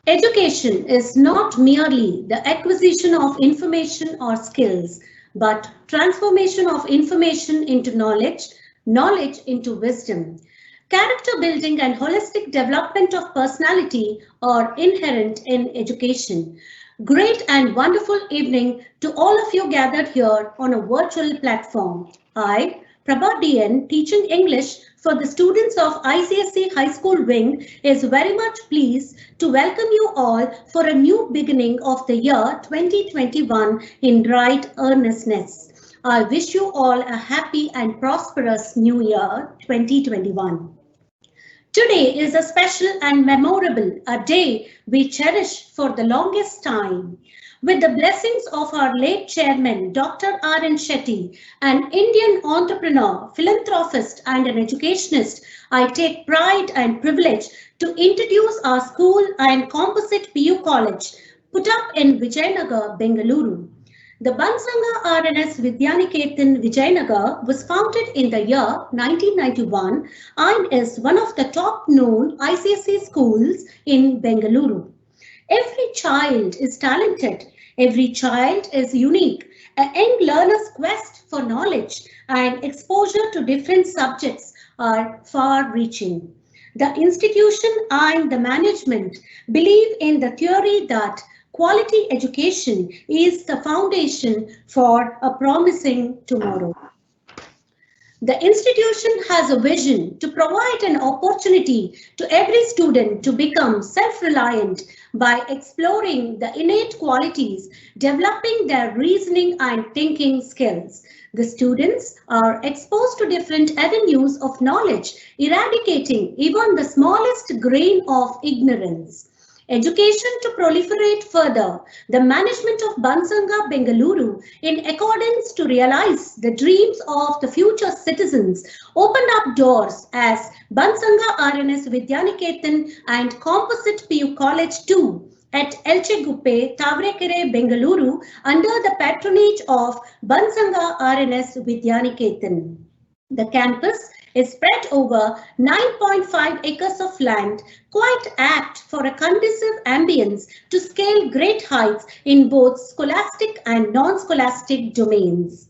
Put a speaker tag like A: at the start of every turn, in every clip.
A: Education is not merely the acquisition of information or skills, but transformation of information into knowledge, knowledge into wisdom. Character building and holistic development of personality are inherent in education. Great and wonderful evening to all of you gathered here on a virtual platform. I, Prabha DN, teaching English for the students of ICSE High School Wing, is very much pleased to welcome you all for a new beginning of the year 2021 in right earnestness. I wish you all a happy and prosperous new year 2021. Today is a special and memorable, a day we cherish for the longest time. With the blessings of our late chairman, Dr. R.N. Shetty, an Indian entrepreneur, philanthropist, and an educationist, I take pride and privilege to introduce our school and composite PU college, put up in Vijayanagar, Bengaluru. The Bansanga RNS Vidyaniketan Vijayanagar was founded in the year 1991 and is one of the top known ICSE schools in Bengaluru. Every child is talented, every child is unique. A young learner's quest for knowledge and exposure to different subjects are far reaching. The institution and the management believe in the theory that quality education is the foundation for a promising tomorrow. The institution has a vision to provide an opportunity to every student to become self-reliant by exploring the innate qualities, developing their reasoning and thinking skills. The students are exposed to different avenues of knowledge, eradicating even the smallest grain of ignorance. Education to proliferate further, the management of Bansanga Bengaluru, in accordance to realize the dreams of the future citizens, opened up doors as Bansanga RNS Vidyaniketan and Composite PU College 2 at Elcheguppe, Tavrekere, Bengaluru, under the patronage of Bansanga RNS Vidyaniketan. The campus is spread over 9.5 acres of land, quite apt for a conducive ambience to scale great heights in both scholastic and non-scholastic domains.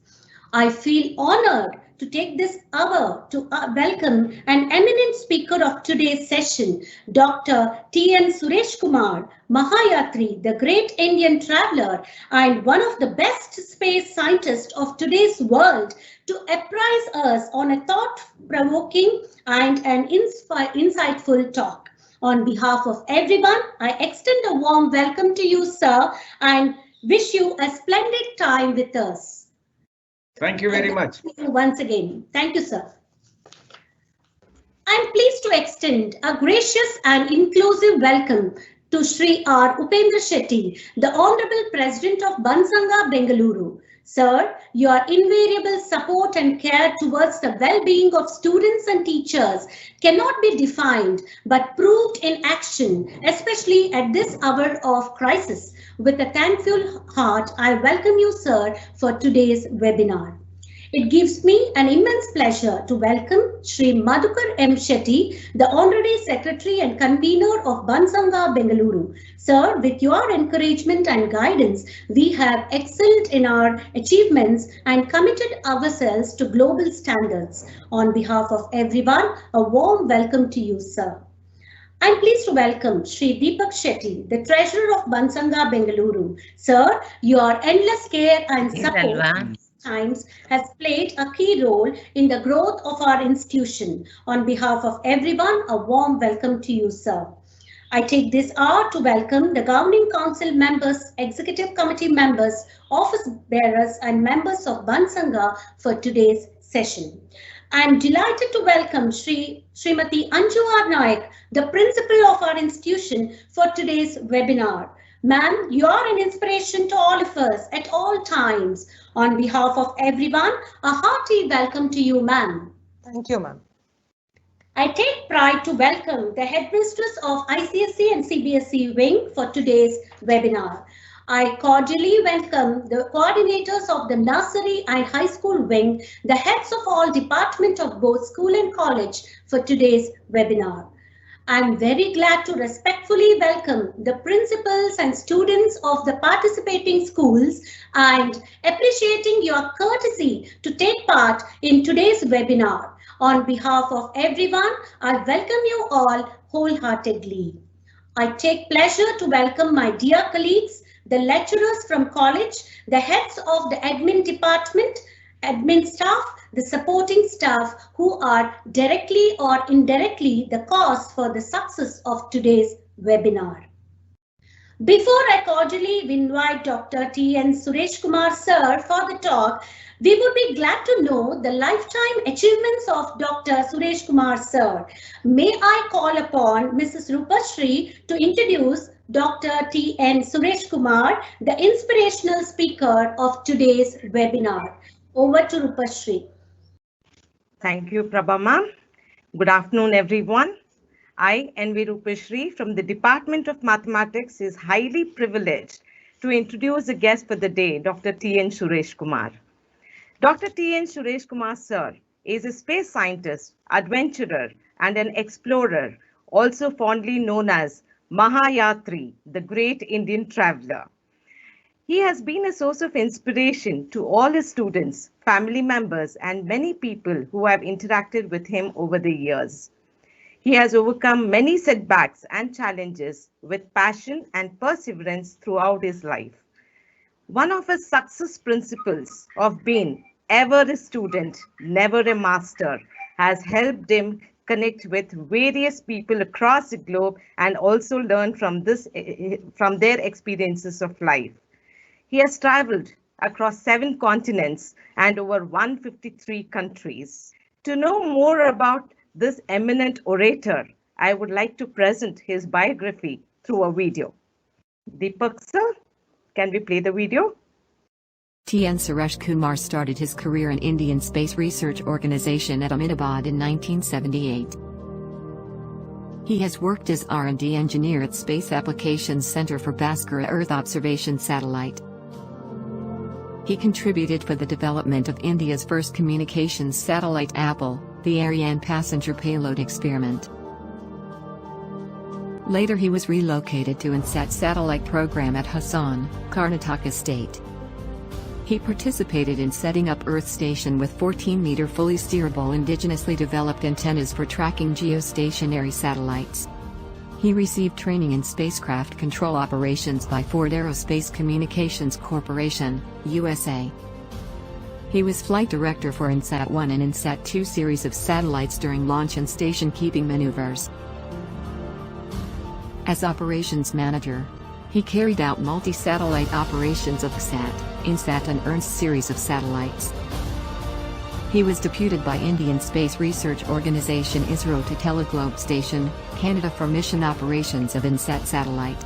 A: I feel honored to take this hour to welcome an eminent speaker of today's session, Dr. T.N. Suresh Kumar, Mahayatri, the great Indian traveler and one of the best space scientists of today's world, to apprise us on a thought-provoking and an insightful talk. On behalf of everyone, I extend a warm welcome to you, sir, and wish you a splendid time with us.
B: Thank you very much.
A: Once again, thank you, sir. I'm pleased to extend a gracious and inclusive welcome to Sri R. Upendra Shetty, the Honorable President of Bansanga Bengaluru. Sir, your invariable support and care towards the well-being of students and teachers cannot be defined but proved in action, especially at this hour of crisis. With a thankful heart, I welcome you, sir, for today's webinar. It gives me an immense pleasure to welcome Sri Madhukar M. Shetty, the Honorary Secretary and Convener of Bansanga Bengaluru. Sir, with your encouragement and guidance, we have excelled in our achievements and committed ourselves to global standards. On behalf of everyone, a warm welcome to you, sir. I'm pleased to welcome Sri Deepak Shetty, the Treasurer of Bansanga Bengaluru. Sir, your endless care and support times has played a key role in the growth of our institution. On behalf of everyone, a warm welcome to you, sir. I take this hour to welcome the Governing Council members, Executive Committee members, office bearers and members of Bansanga for today's session. I am delighted to welcome Srimati Anju R. Naik, the principal of our institution, for today's webinar. Ma'am, you are an inspiration to all of us at all times. On behalf of everyone, a hearty welcome to you, ma'am.
C: Thank you, ma'am.
A: I take pride to welcome the headmistress of ICSE and CBSE wing for today's webinar. I cordially welcome the coordinators of the nursery and high school wing, the heads of all departments of both school and college for today's webinar. I'm very glad to respectfully welcome the principals and students of the participating schools and appreciating your courtesy to take part in today's webinar. On behalf of everyone, I welcome you all wholeheartedly. I take pleasure to welcome my dear colleagues, the lecturers from college, the heads of the admin department, admin staff, the supporting staff who are directly or indirectly the cause for the success of today's webinar. Before I cordially invite Dr. T.N. Suresh Kumar sir for the talk, we would be glad to know the lifetime achievements of Dr. Suresh Kumar sir. May I call upon Mrs. Rupashri to introduce Dr. T.N. Suresh Kumar, the inspirational speaker of today's webinar. Over to Rupashri.
C: Thank you, Prabhama. Good afternoon, everyone. I, N.V. Rupashri from the Department of Mathematics, is highly privileged to introduce a guest for the day, Dr. T.N. Suresh Kumar. Dr. T.N. Suresh Kumar, sir, is a space scientist, adventurer, and an explorer, also fondly known as Mahayatri, the great Indian traveler. He has been a source of inspiration to all his students, family members, and many people who have interacted with him over the years. He has overcome many setbacks and challenges with passion and perseverance throughout his life. One of his success principles of being ever a student, never a master, has helped him connect with various people across the globe and also learn from their experiences of life. He has traveled across 7 continents and over 153 countries. To know more about this eminent orator, I would like to present his biography through a video. Deepak sir, can we play the video?
D: T.N. Suresh Kumar started his career in Indian Space Research Organisation at Ahmedabad in 1978. He has worked as R&D engineer at Space Applications Center for Bhaskara Earth Observation Satellite. He contributed for the development of India's first communications satellite Apple, the Ariane passenger payload experiment. Later he was relocated to INSAT satellite program at Hassan, Karnataka state. He participated in setting up Earth Station with 14-meter fully steerable indigenously developed antennas for tracking geostationary satellites. He received training in spacecraft control operations by Ford Aerospace Communications Corporation, USA. He was flight director for INSAT-1 and INSAT-2 series of satellites during launch and station-keeping maneuvers. As operations manager, he carried out multi-satellite operations of the SAT, INSAT and Ernst series of satellites. He was deputed by Indian Space Research Organisation ISRO to Teleglobe Station, Canada for mission operations of INSAT satellite.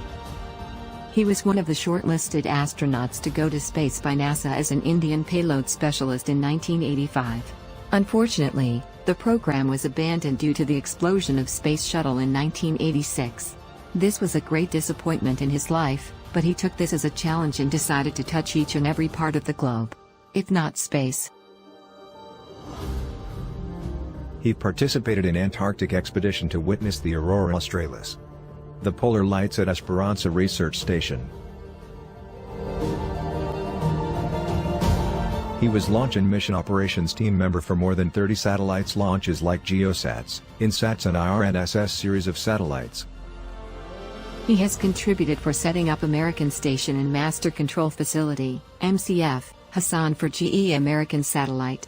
D: He was one of the shortlisted astronauts to go to space by NASA as an Indian payload specialist in 1985. Unfortunately, the program was abandoned due to the explosion of Space Shuttle in 1986. This was a great disappointment in his life, but he took this as a challenge and decided to touch each and every part of the globe, if not space.
E: He participated in Antarctic expedition to witness the Aurora Australis, the polar lights at Esperanza Research Station. He was launch and mission operations team member for more than 30 satellites launches like GeoSats, INSATs and IRNSS series of satellites.
D: He has contributed for setting up American Station and Master Control Facility, MCF, Hassan for GE American Satellite.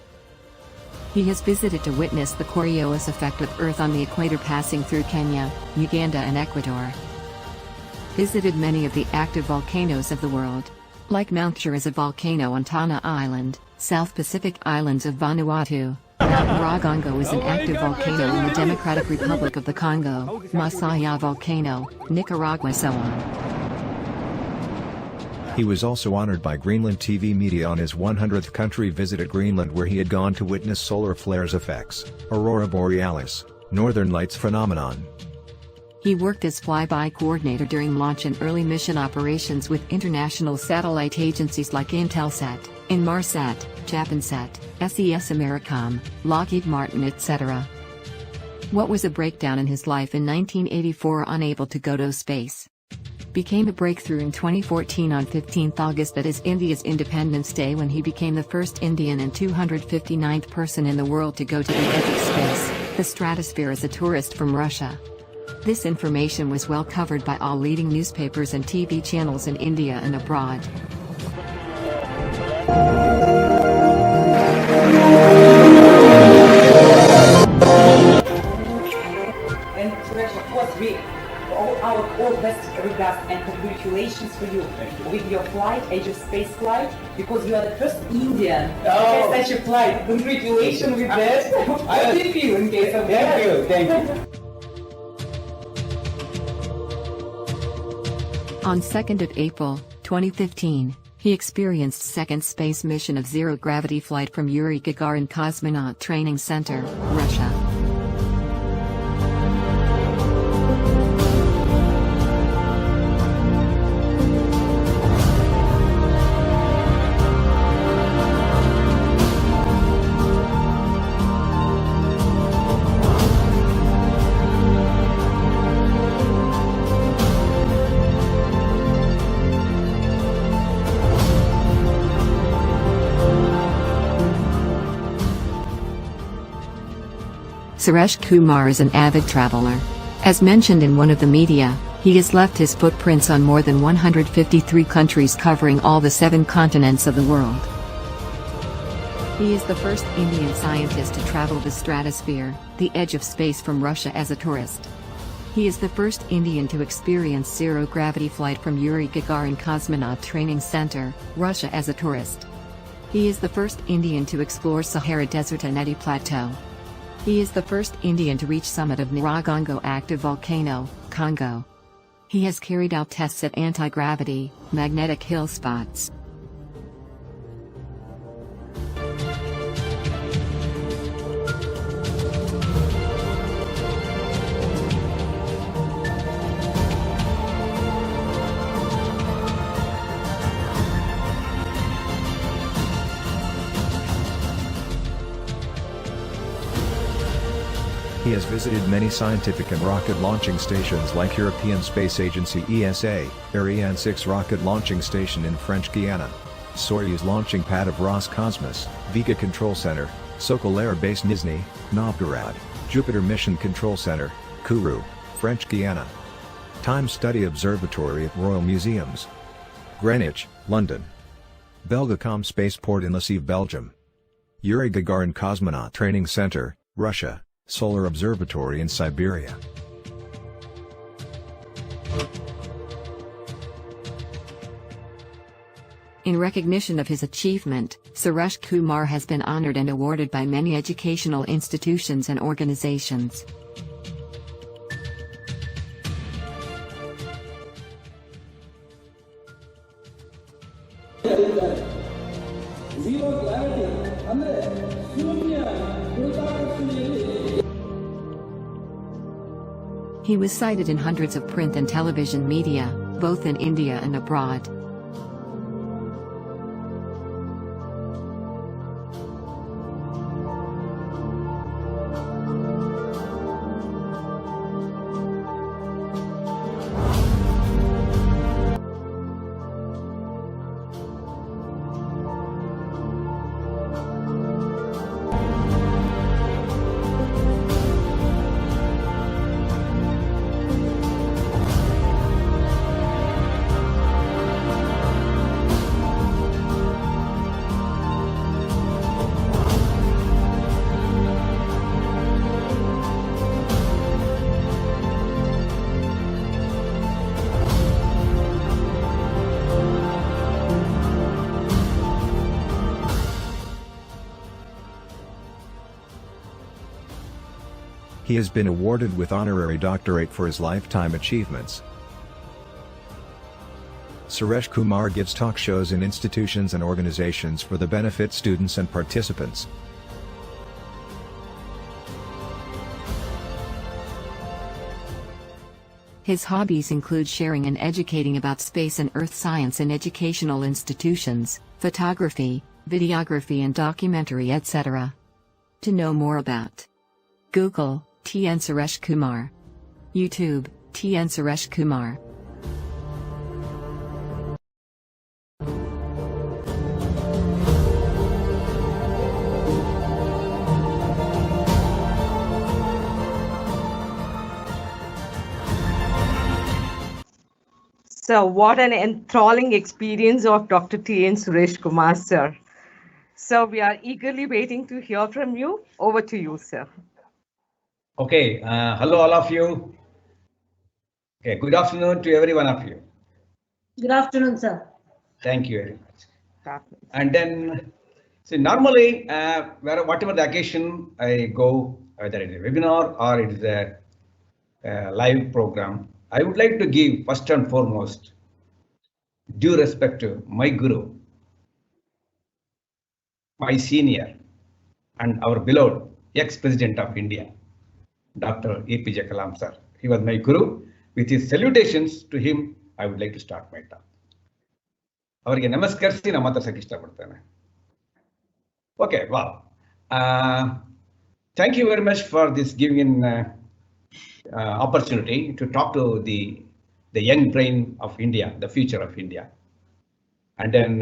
D: He has visited to witness the Coriolis effect of Earth on the equator passing through Kenya, Uganda and Ecuador. Visited many of the active volcanoes of the world, like Mount Shur is a volcano on Tanna Island, South Pacific Islands of Vanuatu. Mount Ragongo is an active volcano in the Democratic Republic of the Congo, Masaya volcano, Nicaragua, so on.
E: He was also honored by Greenland TV media on his 100th country visit at Greenland, where he had gone to witness solar flares effects, Aurora Borealis, Northern Lights phenomenon.
D: He worked as flyby coordinator during launch and early mission operations with international satellite agencies like Intelsat, Inmarsat, Japansat, SES Americom, Lockheed Martin, etc. What was a breakdown in his life in 1984, unable to go to space, became a breakthrough in 2014 on 15th August, that is India's Independence Day, when he became the first Indian and 259th person in the world to go to the edge of space, the stratosphere, as a tourist from Russia. This information was well covered by all leading newspapers and TV channels in India and abroad.
F: And Suresh, of course, we all best regards and congratulations for you with your flight, Edge of Space flight, because you are the first Indian to have such a flight. Congratulations with that. How do you feel in case of that?
B: Thank you.
D: On 2nd of April, 2015, he experienced second space mission of zero-gravity flight from Yuri Gagarin Cosmonaut Training Center, Russia. Suresh Kumar is an avid traveler. As mentioned in one of the media, he has left his footprints on more than 153 countries, covering all the 7 continents of the world. He is the first Indian scientist to travel the stratosphere, the edge of space, from Russia as a tourist. He is the first Indian to experience zero-gravity flight from Yuri Gagarin Cosmonaut Training Center, Russia as a tourist. He is the first Indian to explore Sahara Desert and Eti Plateau. He is the first Indian to reach summit of Nyiragongo active volcano, Congo. He has carried out tests at anti-gravity, magnetic hill spots.
E: He has visited many scientific and rocket launching stations like European Space Agency ESA, Ariane 6 rocket launching station in French Guiana, Soyuz launching pad of Roscosmos, Vega Control Center, Sokol Air Base Nizhny Novgorod, Jupiter Mission Control Center, Kourou, French Guiana, Time Study Observatory at Royal Museums, Greenwich, London, Belgacom Spaceport in Lisieux, Belgium, Yuri Gagarin Cosmonaut Training Center, Russia, Solar Observatory in Siberia.
D: In recognition of his achievement, Suresh Kumar has been honored and awarded by many educational institutions and organizations. He was cited in hundreds of print and television media, both in India and abroad.
E: He has been awarded with honorary doctorate for his lifetime achievements. Suresh Kumar gives talk shows in institutions and organizations for the benefit students and participants.
D: His hobbies include sharing and educating about space and earth science in educational institutions, photography, videography and documentary, etc. To know more about, Google, TN Suresh Kumar. YouTube, TN Suresh Kumar.
C: So what an enthralling experience of Dr. T.N. Suresh Kumar, sir. So we are eagerly waiting to hear from you. Over to you, sir.
B: Okay, hello all of you. Okay, good afternoon to every one of you.
A: Good afternoon, sir.
B: Thank you very much. And then, see, normally, whatever the occasion I go, whether it is a webinar or it is a live program, I would like to give first and foremost due respect to my guru, my senior, and our beloved ex-president of India, Dr. APJ Kalam sir. He was my guru. With his salutations to him, I would like to start my talk. ಅವರಿಗೆ ನಮಸ್ಕರಿಸಿ ನಾನು ಮಾತಾಡ್ಸಕ್ಕೆ ಇಷ್ಟಪಡ್ತೇನೆ. Okay, wow. Thank you very much for this giving an opportunity to talk to the young brain of India, the future of India. And then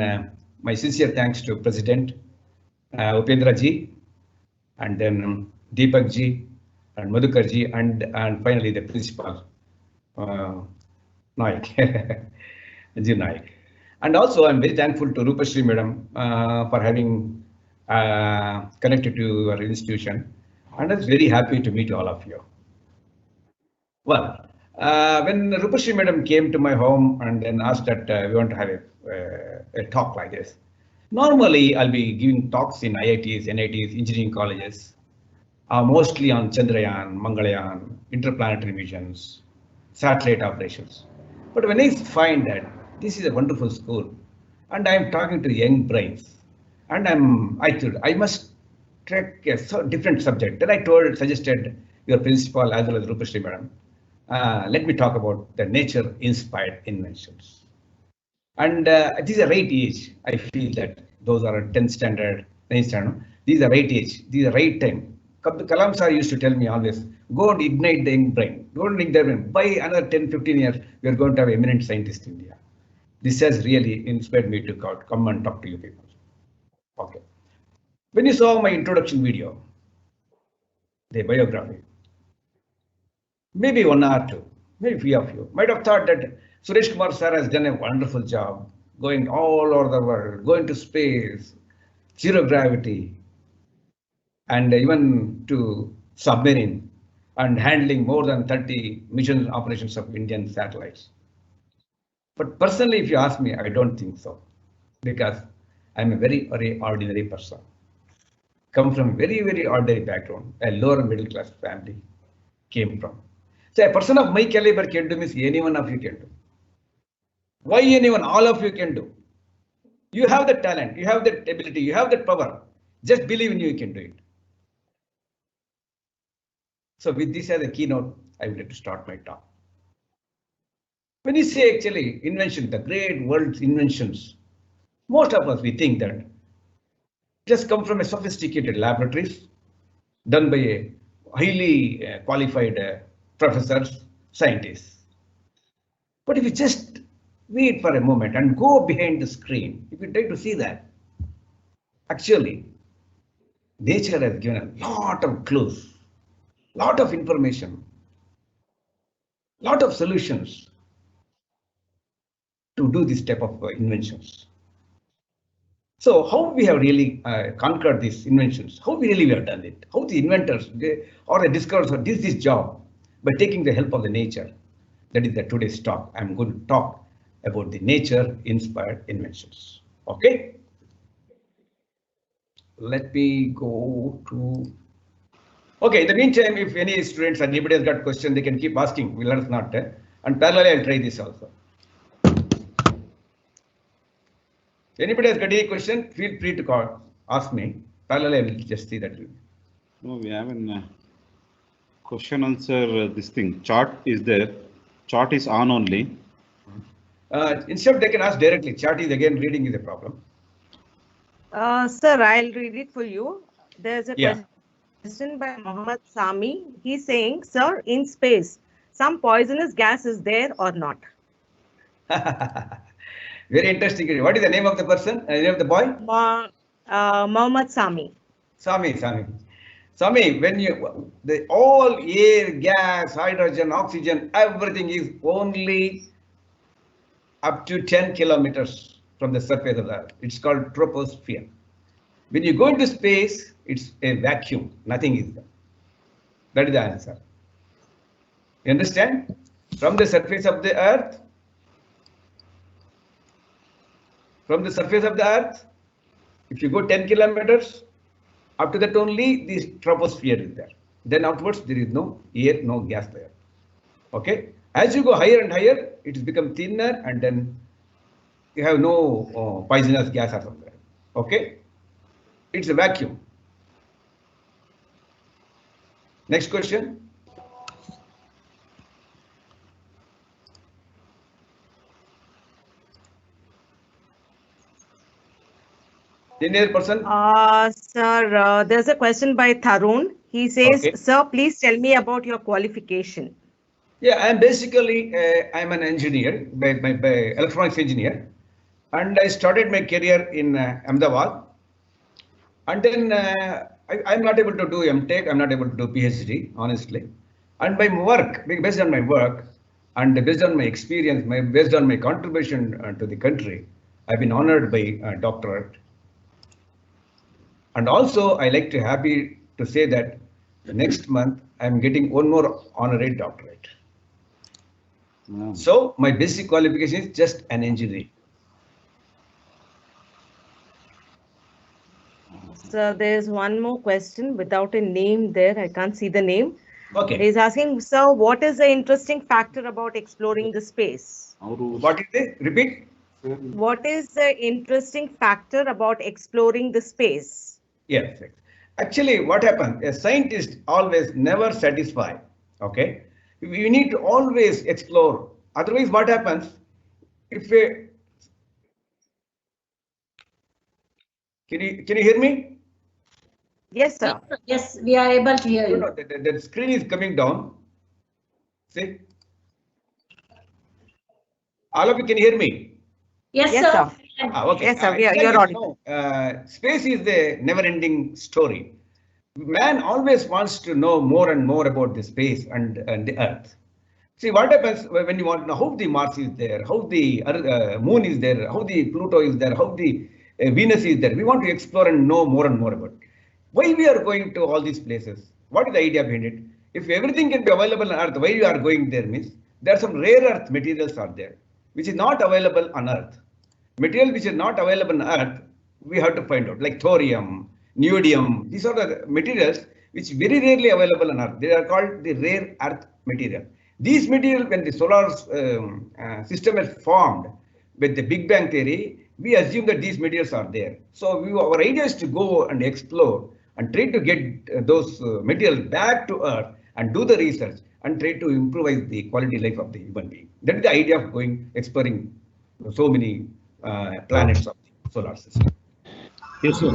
B: my sincere thanks to President Upendra ji, and then Deepak ji, and Madhukar ji, and finally the principal Naik, Ji Naik. And also I'm very thankful to Rupashri madam for having connected to our institution, and I'm very happy to meet all of you. Well, when Rupashri madam came to my home and then asked that we want to have a talk like this. Normally I'll be giving talks in IITs, NITs, engineering colleges, mostly on Chandrayaan, Mangalyaan, interplanetary missions, satellite operations. But when I find that this is a wonderful school and I'm talking to young brains, and I must track a different subject. Then I suggested your principal as well as Rupashri madam, let me talk about the nature inspired inventions. And it is a right age. I feel that those are 10th standard, 9th standard. These are right age. These are right time. Kalam sir used to tell me always, go and ignite the young brain. Don't ignite the brain. By another 10, 15 years, we are going to have eminent scientists in India. This has really inspired me to come and talk to you people. Okay. When you saw my introduction video, the biography, maybe one or two, maybe few of you might have thought that Suresh Kumar sir has done a wonderful job going all over the world, going to space, zero gravity, and even to submarine, and handling more than 30 mission operations of Indian satellites. But personally, if you ask me, I don't think so, because I'm a very, very ordinary person. Come from a very, very ordinary background, a lower middle class family came from. So a person of my caliber can do means any one of you can do. Why anyone? All of you can do. You have the talent, you have that ability, you have that power. Just believe in you, you can do it. So with this as a keynote, I would like to start my talk. When you say actually invention, the great world's inventions, most of us, we think that just come from a sophisticated laboratories done by a highly qualified professors, scientists. But if you just wait for a moment and go behind the screen, if you try to see that, actually, nature has given a lot of clues, lot of information, lot of solutions to do this type of inventions. So how we have really conquered these inventions, how we really have done it, how the inventors or the discoverers did this job by taking the help of the nature. That is the today's talk. I'm going to talk about the nature inspired inventions. Okay. Let me go to. Okay, in the meantime, if any students or anybody has got questions, they can keep asking. We'll let us not. And parallelly, I'll try this also. Anybody has got any question, feel free to call, ask me. Parallelly, I will just see that.
G: No, we have a question answer. This thing chart is there. Chart is on only.
B: Instead, they can ask directly. Chart is again reading is a problem.
C: Sir, I'll read it for you. There's a question Question by Mohammed Sami. He's saying, sir, in space, some poisonous gas is there or not?
B: Very interesting. What is the name of the person? Name of the boy?
C: Mohammed Sami.
B: Sami, when you all air, gas, hydrogen, oxygen, everything is only up to 10 kilometers from the surface of the Earth. It's called troposphere. When you go into space, it's a vacuum. Nothing is there. That is the answer. You understand? From the surface of the Earth, if you go 10 kilometers, up to that only the troposphere is there. Then outwards, there is no air, no gas there. Okay? As you go higher and higher, it has become thinner, and then you have no poisonous gas or something. Okay? It's a vacuum. Next question. Any other person?
C: Sir, there's a question by Tarun. He says,
B: Okay.
C: sir, please tell me about your qualification.
B: Yeah, I'm basically I'm an engineer, by electronics engineer, and I started my career in Ahmedabad. And then I'm not able to do MTech, I'm not able to do PhD, honestly. And my work, based on my work, and based on my experience, based on my contribution to the country, I've been honored by doctorate. And also, I like to happy to say that next month I'm getting one more honorary doctorate.
G: Wow.
B: So my basic qualification is just an engineer.
C: So there's one more question without a name there. I can't see the name.
B: Okay.
C: He's asking, sir, what is the interesting factor about exploring the space?
B: What is it? Repeat.
C: What is the interesting factor about exploring the space?
B: Yes. Actually, what happens? A scientist always never satisfied. Okay. We need to always explore. Otherwise, what happens? If a can you hear me?
C: Yes, sir.
A: Yes, we are able to hear you.
B: No, the screen is coming down. See? All of you can hear me?
A: Yes,
C: Yes,
A: sir.
B: Okay.
C: Yes, sir,
B: Actually,
C: you're audible.
B: Space is the never-ending story. Man always wants to know more and more about the space and the Earth. See what happens when you want to know how the Mars is there, how the Moon is there, how the Pluto is there, how the Venus is there. We want to explore and know more and more about it. Why we are going to all these places? What is the idea behind it? If everything can be available on Earth, why we are going there means there are some rare earth materials are there, which is not available on Earth. Material which is not available on Earth, we have to find out, like thorium, neodymium. These are the materials which very rarely available on Earth. They are called the rare earth material. These materials, when the solar system is formed with the Big Bang theory, we assume that these materials are there. So our idea is to go and explore and try to get those materials back to Earth and do the research and try to improve the quality of life of the human being. That is the idea of going exploring so many planets of the solar system.
G: Yes, sir.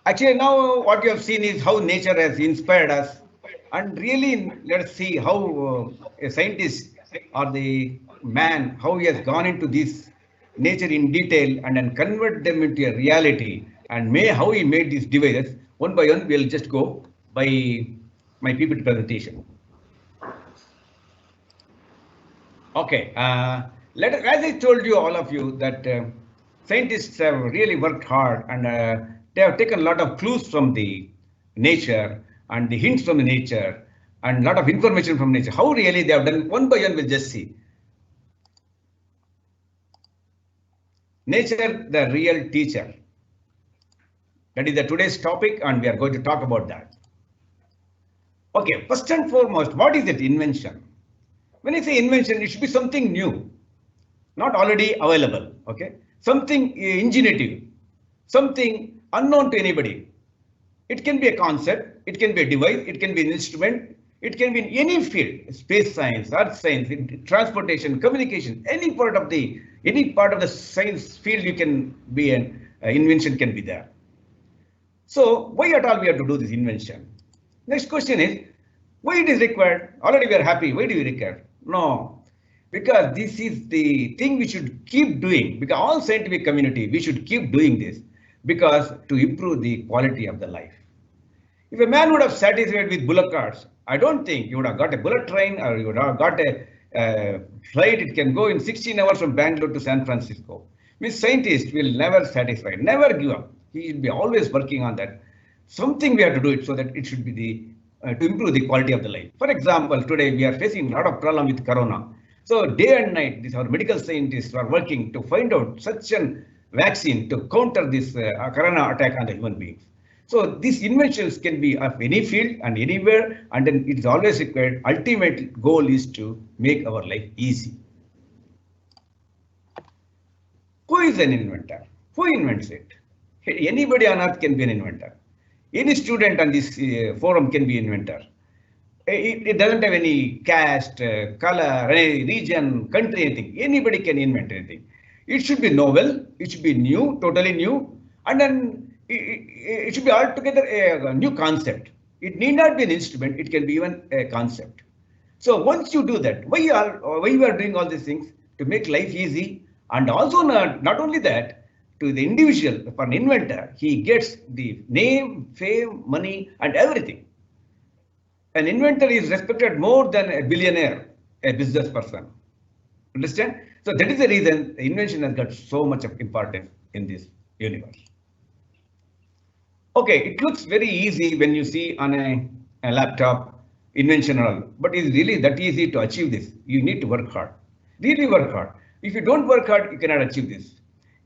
B: Actually, now what you have seen is how nature has inspired us, and really let's see how a scientist or the man, how he has gone into this nature in detail and then convert them into a reality, and how he made these devices. One by one, we'll just go by my PPT presentation. Okay, as I told you, all of you, that scientists have really worked hard, and they have taken a lot of clues from the nature and the hints from the nature and a lot of information from nature. How really they have done one by one, we'll just see. Nature, the real teacher. That is the today's topic, and we are going to talk about that. Okay, first and foremost, what is it invention? When I say invention, it should be something new, not already available. Okay, something ingenuitive, something unknown to anybody. It can be a concept, it can be a device, it can be an instrument, it can be in any field: space science, earth science, transportation, communication, any part of the science field. You can be an invention can be there. So why at all we have to do this invention? Next question is, why it is required? Already we are happy. Why do we require? No, because this is the thing we should keep doing. Because all scientific community, we should keep doing this, because to improve the quality of the life. If a man would have satisfied with bullock carts, I don't think you would have got a bullet train, or you would have got a flight. It can go in 16 hours from Bangalore to San Francisco. Means scientist will never satisfy, never give up. He will be always working on that. Something we have to do it so that it should be the to improve the quality of the life. For example, today we are facing a lot of problem with corona. So day and night, our medical scientists are working to find out such a vaccine to counter this corona attack on the human beings. So these inventions can be of any field and anywhere, and then it is always required. Ultimate goal is to make our life easy. Who is an inventor? Who invents it? Anybody on earth can be an inventor. Any student on this forum can be an inventor. It doesn't have any caste, color, any region, country, anything. Anybody can invent anything. It should be novel, it should be new, totally new, and then it should be altogether a new concept. It need not be an instrument, it can be even a concept. So once you do that, why you are doing all these things? To make life easy, and also not only that, to the individual, for an inventor, he gets the name, fame, money, and everything. An inventor is respected more than a billionaire, a business person. Understand? So that is the reason the invention has got so much of importance in this universe. Okay, it looks very easy when you see on a laptop, invention and all, but it's really that easy to achieve this. You need to work hard, really work hard. If you don't work hard, you cannot achieve this.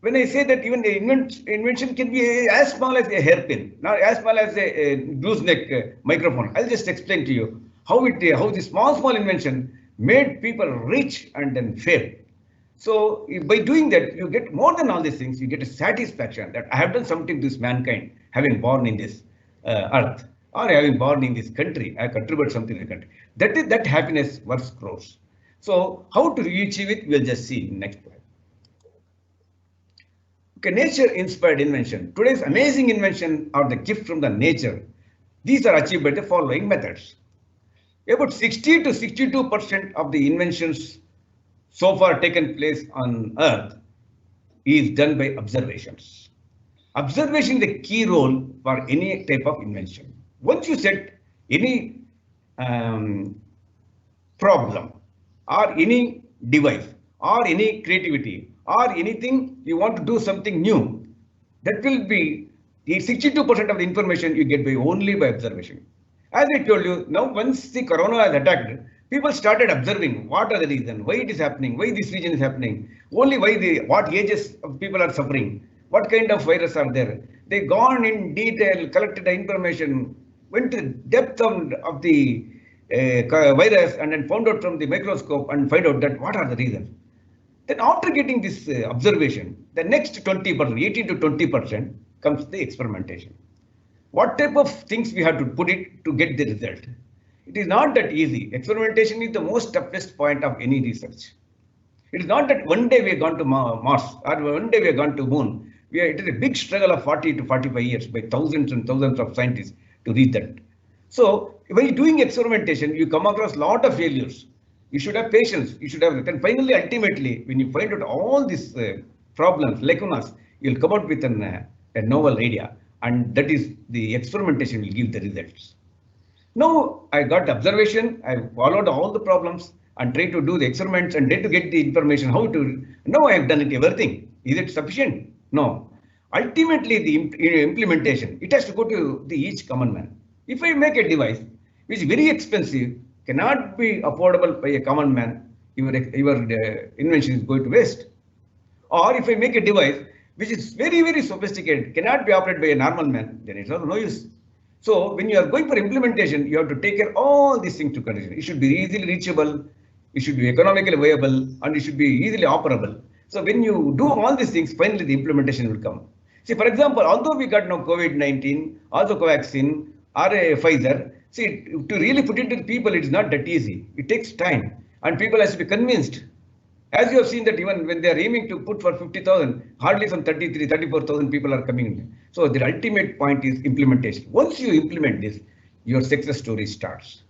B: When I say that even the invention can be as small as a hairpin, not as small as a gooseneck microphone. I'll just explain to you how the small invention made people rich and then fail. So by doing that, you get more than all these things. You get a satisfaction that I have done something to this mankind, having born in this earth, or having born in this country. I contribute something to the country. That happiness worth crores. So how to achieve it? We'll just see in next slide. Okay, nature-inspired invention. Today's amazing invention are the gift from the nature. These are achieved by the following methods. About 60 to 62% of the inventions so far taken place on Earth is done by observations. Observation is the key role for any type of invention. Once you set any problem or any device or any creativity or anything, you want to do something new, that will be the 62% of the information you get only by observation. As I told you, now once the corona has attacked, people started observing what are the reasons, why it is happening, why this region is happening, only what ages of people are suffering, what kind of virus are there. They gone in detail, collected the information, went to the depth of the virus, and then found out from the microscope and find out that what are the reasons. Then after getting this observation, the next 20%, 18 to 20% comes the experimentation. What type of things we have to put it to get the result? It is not that easy. Experimentation is the most toughest point of any research. It is not that one day we have gone to Mars or one day we have gone to Moon. It is a big struggle of 40 to 45 years by thousands and thousands of scientists to reach that. So by doing experimentation, you come across a lot of failures. You should have patience. You should have, and finally, ultimately, when you find out all these problems, lacunas, you'll come out with a novel idea, and that is the experimentation will give the results. Now I got observation, I followed all the problems and tried to do the experiments and tried to get the information how to. Now I have done it everything. Is it sufficient? No. Ultimately, the implementation, it has to go to the each common man. If I make a device which is very expensive, cannot be affordable by a common man, your invention is going to waste. Or if I make a device which is very, very sophisticated, cannot be operated by a normal man, then it's of no use. So when you are going for implementation, you have to take care of all these things to consider. It should be easily reachable, it should be economically viable, and it should be easily operable. So when you do all these things, finally the implementation will come. See, for example, although we got now COVID-19, also Covaxin, or a Pfizer, see, to really put it to the people, it's not that easy. It takes time, and people has to be convinced. As you have seen that even when they are aiming to put for 50,000, hardly some 33, 34,000 people are coming in. So the ultimate point is implementation. Once you implement this, your success story starts.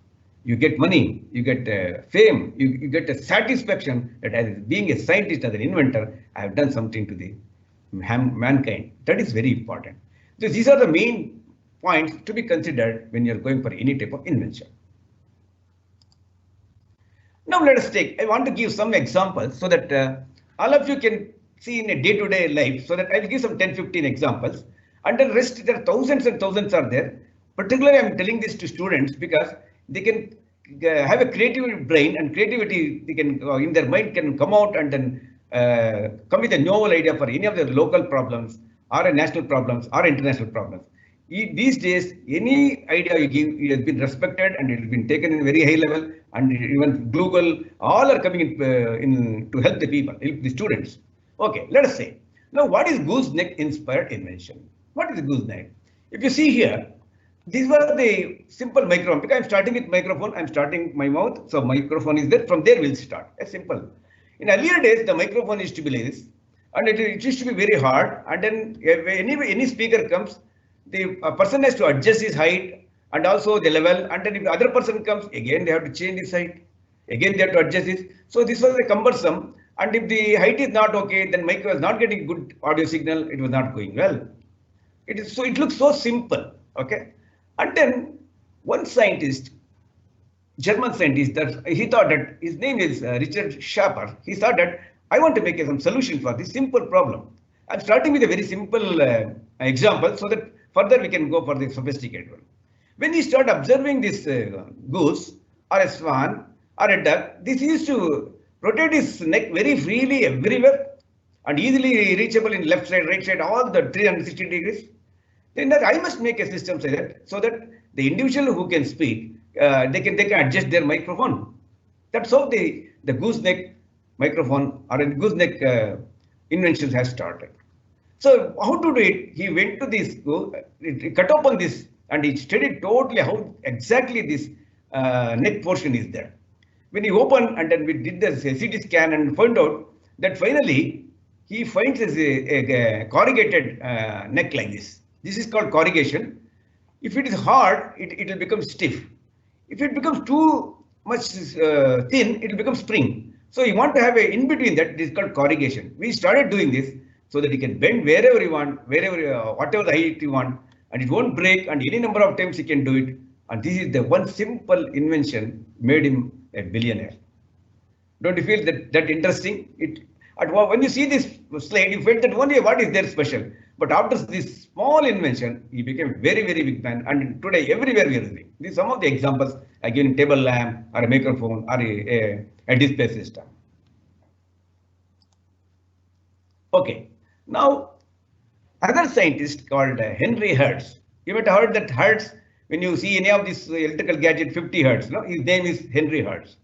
B: You get money, you get fame, you get a satisfaction that as being a scientist, as an inventor, I have done something to the mankind. That is very important. So these are the main points to be considered when you're going for any type of invention. Now let us take, I want to give some examples so that all of you can see in a day-to-day life, so that I will give some 10-15 examples, and the rest there are thousands and thousands are there. Particularly I'm telling this to students because they can have a creative brain, and creativity they can in their mind can come out and then come with a novel idea for any of the local problems or a national problems or international problems. These days, any idea you give, it has been respected and it has been taken in very high level, and even Google, all are coming in to help the people, help the students. Okay, let us say. Now, what is gooseneck inspired invention? What is gooseneck? If you see here, these were the simple microphone. Because I'm starting with microphone, I'm starting my mouth. So microphone is there. From there we'll start. It's simple. In earlier days, the microphone used to be like this, and it used to be very hard. And then any speaker comes, the person has to adjust his height and also the level, and then if the other person comes, again they have to change his height, again they have to adjust this. So this was a cumbersome, and if the height is not okay, then mic was not getting good audio signal, it was not going well. It looks so simple, okay? And then one scientist, German scientist, that he thought that his name is Richard Schaper. He thought that I want to make some solution for this simple problem. I'm starting with a very simple example so that further we can go for the sophisticated one. When you start observing this goose or a swan or a duck, this used to rotate his neck very freely everywhere and easily reachable in left side, right side, all the 360 degrees. Then that I must make a system so that the individual who can speak, they can adjust their microphone. That's how the gooseneck microphone or a gooseneck invention has started. So how to do it? He went to this, cut open this, and he studied totally how exactly this neck portion is there. When he opened and then we did the CT scan and found out that finally he finds a corrugated neck like this. This is called corrugation. If it is hard, it will become stiff. If it becomes too much thin, it will become spring. So you want to have a in between that. This is called corrugation. We started doing this so that you can bend wherever you want, whatever the height you want, and it won't break, and any number of times you can do it. And this is the one simple invention made him a billionaire. Don't you feel that interesting? When you see this slide, you felt that only what is there special. But after this small invention, he became a very, very big man. And today, everywhere we are using. These are some of the examples, again, a table lamp or a microphone or a display system. Okay. Now, another scientist called Henry Hertz. You might have heard that Hertz, when you see any of this electrical gadget, 50 Hertz, no? His name is Henry Hertz.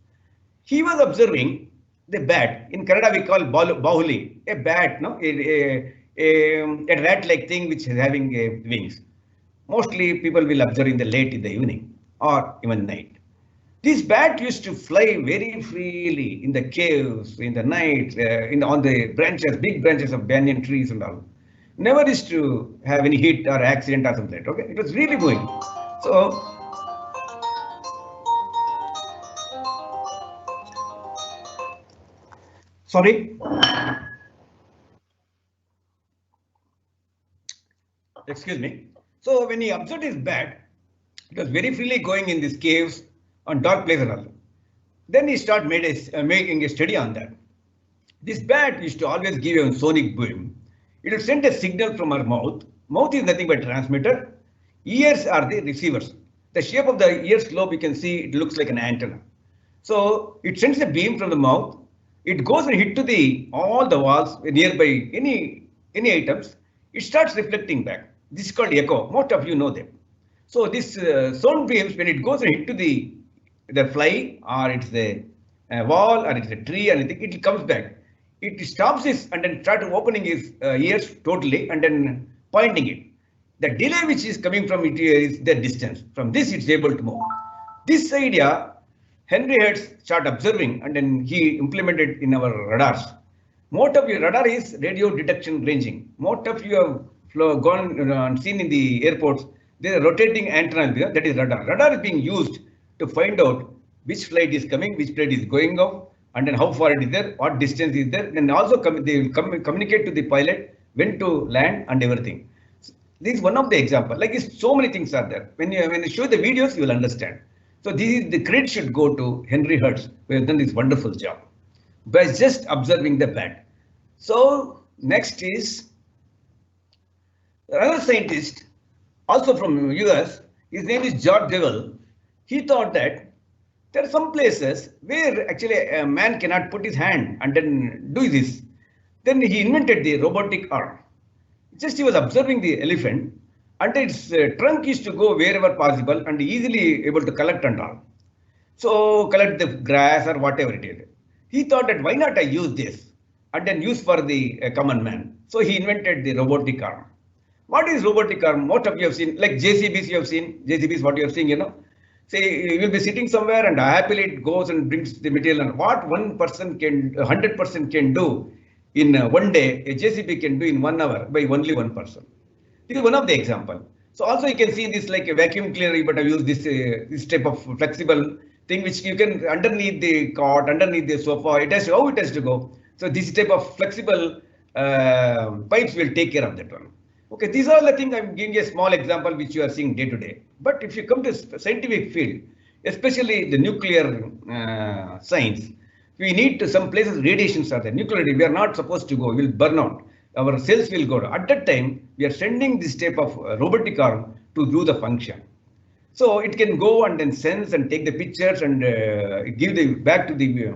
B: He was observing the bat. In Kannada, we call bahuli, a bat, no? A rat-like thing which is having wings. Mostly people will observe in the late in the evening or even night. This bat used to fly very freely in the caves, in the night, on the branches, big branches of banyan trees and all. Never used to have any hit or accident or something. Okay, it was really going. So, sorry. Excuse me. So when he observed his bat, It was very freely going in these caves on dark places and all. Then he started making a study on that. This bat used to always give a sonic boom. It would send a signal from our mouth. Mouth is nothing but transmitter. Ears are the receivers. The shape of the ear lobe, you can see it looks like an antenna. So it sends a beam from the mouth. It goes and hit to all the walls nearby any items. It starts reflecting back. This is called echo. Most of you know them. So this sound beams, when it goes and hit to the fly, or it's a wall, or it's a tree, or anything, it comes back. It stops this and then try to opening his ears totally and then pointing it. The delay which is coming from it is the distance. From this, it's able to move. This idea, Henry Hertz started observing and then he implemented in our radars. Most of your radar is radio detection ranging. Most of you have gone and seen in the airports, there are rotating antennas there, that is radar. Radar is being used to find out which flight is coming, which flight is going off, and then how far it is there, what distance is there. And also they will communicate to the pilot when to land and everything. So this is one of the example. Like so many things are there. When you show the videos, you will understand. So this is the credit should go to Henry Hertz, who has done this wonderful job by just observing the bat. So next is another scientist, also from US. His name is George Deville. He thought that there are some places where actually a man cannot put his hand and then do this. Then he invented the robotic arm. Just he was observing the elephant and its trunk used to go wherever possible and easily able to collect and all. So collect the grass or whatever it is. He thought that why not I use this and then use for the common man. So he invented the robotic arm. What is robotic arm? Most of you have seen, like JCBs you have seen. JCBs what you have seen, you know. Say you will be sitting somewhere and happily it goes and brings the material. And what 1% can, 100% can do in one day, a JCB can do in 1 hour by only 1 person. This is one of the example. So also you can see this like a vacuum cleaner, but I use this type of flexible thing which you can underneath the cot, underneath the sofa. It has to, how it has to go. So this type of flexible pipes will take care of that one. Okay, these are the things I'm giving a small example which you are seeing day to day. But if you come to scientific field, especially the nuclear science, we need to some places radiations are there. Nuclear, we are not supposed to go, we will burn out. Our cells will go. At that time, we are sending this type of robotic arm to do the function. So it can go and then sense and take the pictures and give the back to the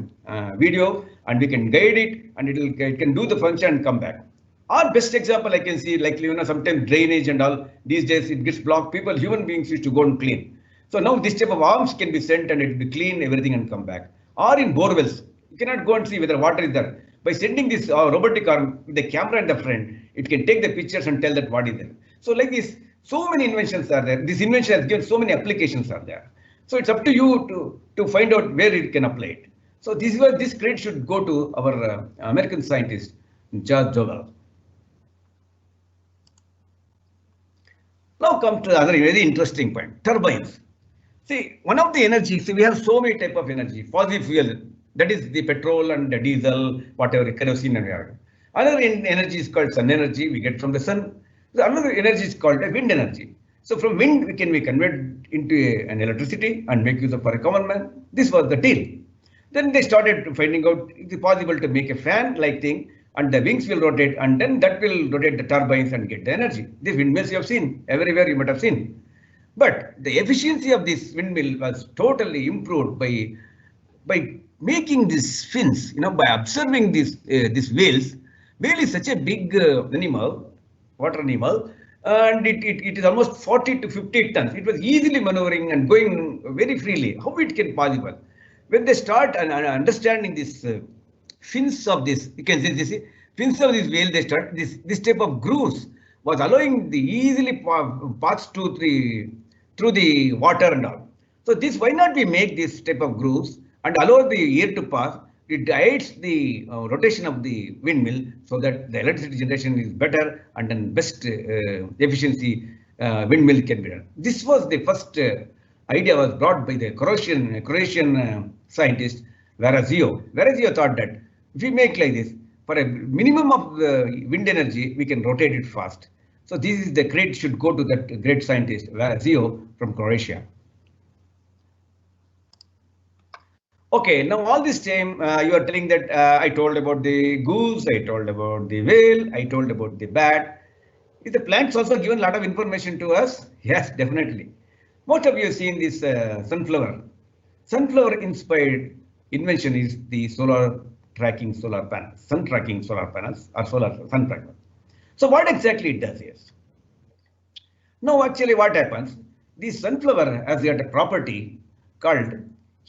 B: video, and we can guide it and it can do the function and come back. Our best example I can see, like sometimes drainage and all these days it gets blocked. People, human beings used to go and clean. So now this type of arms can be sent and it will be clean everything and come back. Or in borewells, you cannot go and see whether water is there. By sending this robotic arm with the camera in the front, it can take the pictures and tell that what is there. So like this, so many inventions are there. This invention has given so many applications are there. So it's up to you to find out where it can apply it. So this is why this credit should go to our American scientist, George Deville. Now come to the other very interesting point, turbines. See, one of the energies, we have so many type of energy, fossil fuel, that is the petrol and the diesel, whatever, kerosene and whatever. Another energy is called sun energy, we get from the sun. Another energy is called wind energy. So from wind, we can be converted into an electricity and make use of for a common man. This was the deal. Then they started finding out it's possible to make a fan-like thing and the wings will rotate and then that will rotate the turbines and get the energy. These windmills you have seen, everywhere you might have seen. But the efficiency of this windmill was totally improved by making these fins, by observing these whales. Whale is such a big animal, water animal, and it is almost 40 to 50 tons. It was easily maneuvering and going very freely. How it can possible? When they start understanding this fins of this, you can see this fins of this whale, they start this type of grooves was allowing the easily paths through the water and all. So this, why not we make this type of grooves and allow the air to pass? It aids the rotation of the windmill so that the electricity generation is better and then best efficiency windmill can be done. This was the first idea was brought by the Croatian scientist Verrazio. Verrazio thought that if we make like this, for a minimum of the wind energy, we can rotate it fast. So this is the credit should go to that great scientist, Zio from Croatia. Okay, now all this time you are telling that I told about the goose, I told about the whale, I told about the bat. Is the plants also given a lot of information to us? Yes, definitely. Most of you have seen this sunflower. Sunflower inspired invention is the solar tracking solar panels, sun tracking solar panels or solar sun tracker. So what exactly it does is, now actually what happens, the sunflower has got a property called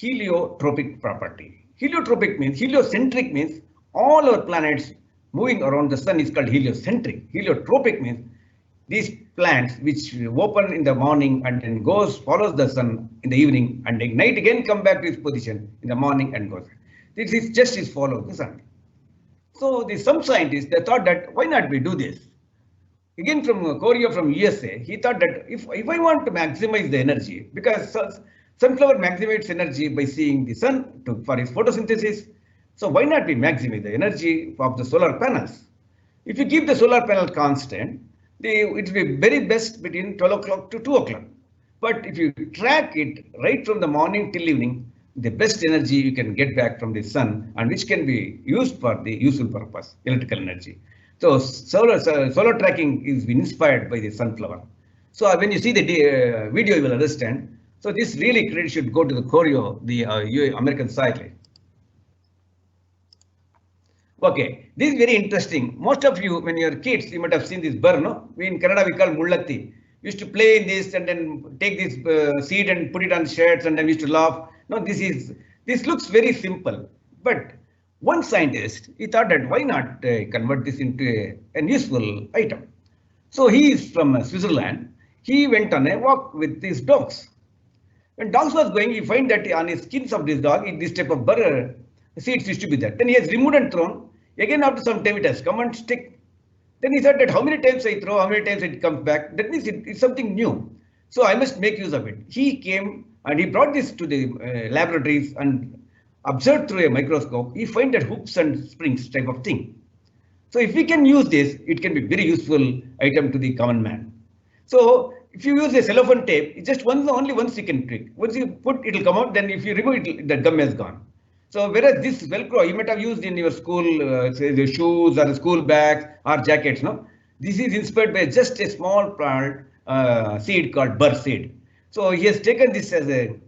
B: heliotropic property. Heliotropic means, heliocentric means all our planets moving around the sun is called heliocentric. Heliotropic means these plants which open in the morning and then follows the sun in the evening and at night again come back to its position in the morning and goes. This is just is follow the sun. So some scientists, they thought that why not we do this? Again from Korea, from USA, he thought that if I want to maximize the energy, because sunflower maximizes energy by seeing the sun for its photosynthesis. So why not we maximize the energy of the solar panels? If you keep the solar panel constant, it will be very best between 12 o'clock to 2 o'clock. But if you track it right from the morning till evening, the best energy you can get back from the sun and which can be used for the useful purpose, electrical energy. So solar tracking is inspired by the sunflower. So when you see the video, you will understand. So this really credit should go to the Choreo, the American cyclist. Okay, this is very interesting. Most of you, when you're kids, you might have seen this bird, no? In Kannada, we call mullatti. We used to play in this and then take this seed and put it on shirts and then we used to laugh. No, this looks very simple. But one scientist, he thought that why not convert this into an useful item. So he is from Switzerland. He went on a walk with these dogs. When dogs was going, he find that on his skins of this dog, this type of burr seeds used to be there. Then he has removed and thrown. Again, after some time, it has come and stick. Then he said that how many times I throw, how many times it comes back. That means it's something new. So I must make use of it. He came and he brought this to the laboratories and observed through a microscope. He find that hooks and springs type of thing. So if we can use this, it can be very useful item to the common man. So if you use a cellophane tape, it's just only once you can trick. Once you put, it will come out. Then if you remove it, the gum has gone. So whereas this Velcro, you might have used in your school, say the shoes or the school bags or jackets, no? This is inspired by just a small plant seed called burr seed. So he has taken this as a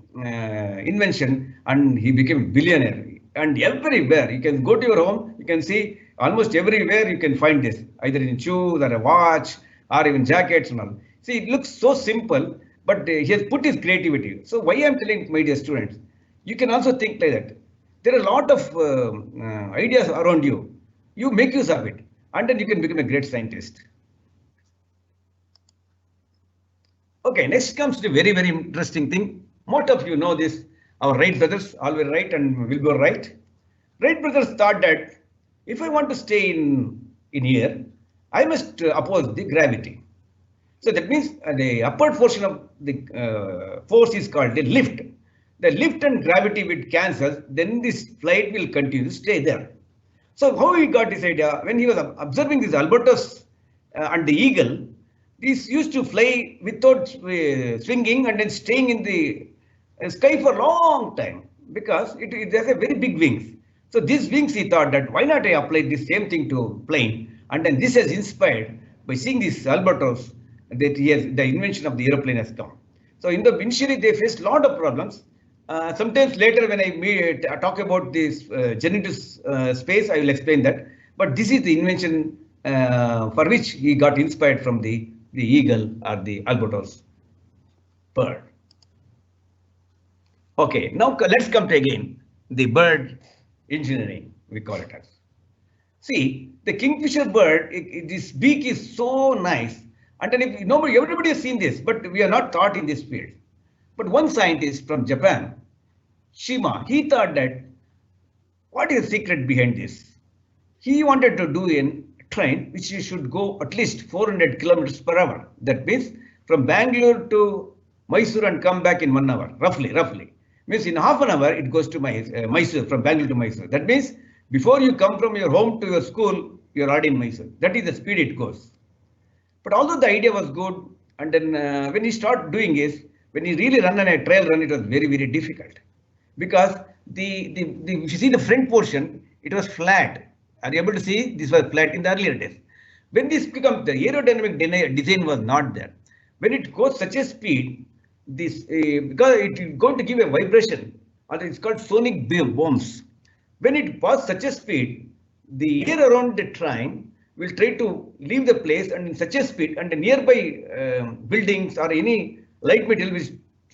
B: invention and he became a billionaire. And everywhere, you can go to your home, you can see almost everywhere you can find this, either in shoes or a watch or even jackets and all. See, it looks so simple, but he has put his creativity. So why I'm telling my dear students, you can also think like that. There are a lot of ideas around you. You make use of it, and then you can become a great scientist. Okay, next comes the very, very interesting thing. Most of you know this. Our Wright brothers always right and will go right. Wright brothers thought that if I want to stay in here, I must oppose the gravity. So that means the upward portion of the force is called the lift. The lift and gravity will cancel, then this flight will continue to stay there. So how he got this idea? When he was observing this albatross and the eagle, these used to fly without swinging and then staying in the sky for a long time because it has a very big wings. So these wings, he thought that why not I apply the same thing to plane? And then this has inspired by seeing this albatross that he has, the invention of the aeroplane has come. So initially they faced a lot of problems. Sometimes later when I talk about this journey to space, I will explain that. But this is the invention for which he got inspired from the eagle or the albatross bird. Okay, now let's come to again the bird engineering, we call it as. See, the kingfisher bird, this beak is so nice. And then if everybody has seen this, but we are not taught in this field. But one scientist from Japan, Shima, he thought that what is the secret behind this? He wanted to do a train which should go at least 400 kilometers per hour. That means from Bangalore to Mysore and come back in 1 hour, roughly. Means in half an hour it goes to Mysore, from Bangalore to Mysore. That means before you come from your home to your school, you're already in Mysore. That is the speed it goes. But although the idea was good, and then when you start doing is, when you really run on a trail run, it was very, very difficult. Because if you see the front portion, it was flat. Are you able to see? This was flat in the earlier days. When this becomes, the aerodynamic design was not there. When it goes such a speed, this because it is going to give a vibration, or it's called sonic booms. When it passes such a speed, the air around the train will try to leave the place, and in such a speed, and the nearby buildings or any light material is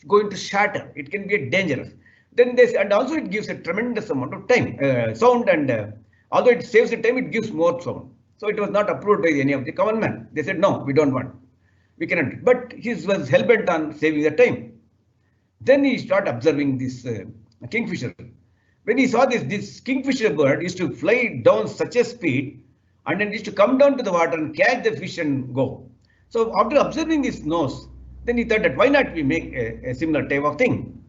B: going to shatter. It can be dangerous. Then this, and also it gives a tremendous amount of time sound, and although it saves the time, it gives more sound. So it was not approved by any of the common man. They said, no, we don't want. We cannot. But he was hell-bent on saving the time. Then he started observing this kingfisher. When he saw this kingfisher bird used to fly down such a speed, and then used to come down to the water and catch the fish and go. So after observing this nose, then he thought that why not we make a similar type of thing.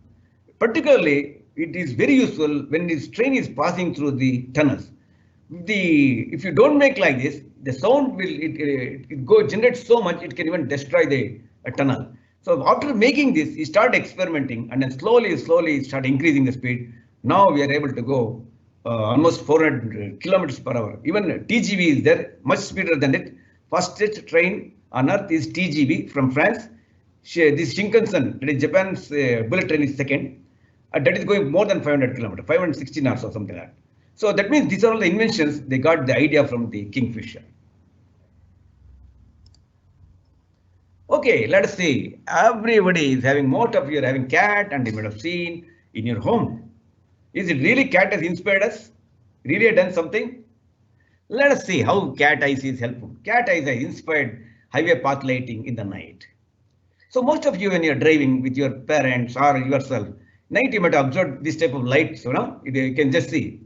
B: Particularly, it is very useful when this train is passing through the tunnels. If you don't make like this, the sound will generate so much it can even destroy the tunnel. So after making this, he started experimenting, and then slowly start increasing the speed. Now we are able to go almost 400 kilometers per hour. Even TGV is there, much speeder than it. Fastest train on earth is TGV from France. This Shinkansen, that is Japan's bullet train, is second. That is going more than 500 kilometers, 560 knots or something like that. So that means these are all the inventions. They got the idea from the kingfisher. Okay, let us see. Everybody is having, most of you are having cat, and you might have seen in your home. Is it really cat has inspired us? Really have done something? Let us see how cat eyes is helpful. Cat eyes has inspired highway path lighting in the night. So most of you, when you're driving with your parents or yourself, night you might have observed this type of lights, you can just see.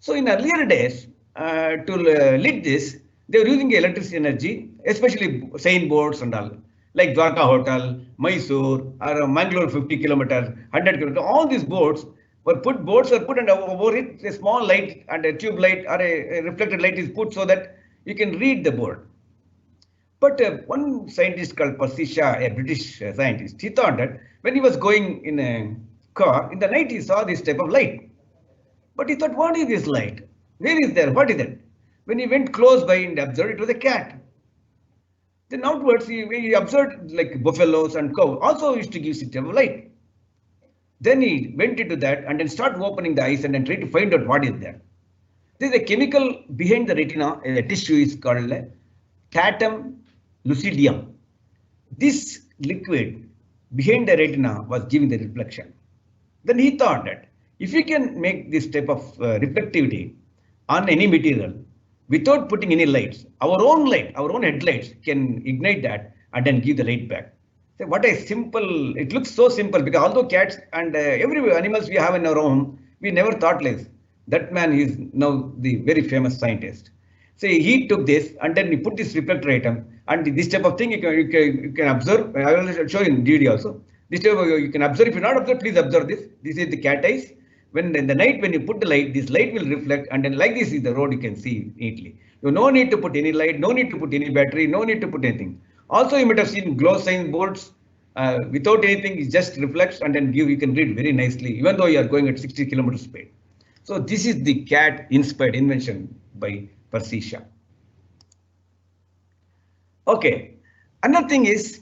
B: So in earlier days, to lit this, they were using electricity energy, especially signboards and all, like Dwarka Hotel, Mysore, or Mangalore 50 kilometers, 100 kilometers. All these boards were put, and over it a small light and a tube light or a reflected light is put so that you can read the board. But one scientist called Percy Shah, a British scientist, he thought that when he was going in a car, in the night he saw this type of light. But he thought, what is this light? Where is there? What is it? When he went close by and observed, it was a cat. Then outwards, he observed like buffaloes and cows also used to give this type of light. Then he went into that and then started opening the eyes and then tried to find out what is there. There is a chemical behind the retina, a tissue is called tatum lucidium. This liquid behind the retina was giving the reflection. Then he thought that if we can make this type of reflectivity on any material without putting any lights, our own light, our own headlights can ignite that and then give the light back. So what a simple, it looks so simple, because although cats and every animals we have in our home, we never thought like that man is now the very famous scientist. So he took this and then he put this reflector item, and this type of thing you can observe. I will show you in video also. This type of, you can observe. If you not observe, please observe this. This is the cat eyes. When in the night, when you put the light, this light will reflect, and then like this is the road you can see neatly. You no need to put any light, no need to put any battery, no need to put anything. Also, you might have seen glow sign boards without anything. It just reflects and then you can read very nicely, even though you are going at 60 kilometers speed. So this is the cat inspired invention by Percy Shah. Okay, another thing is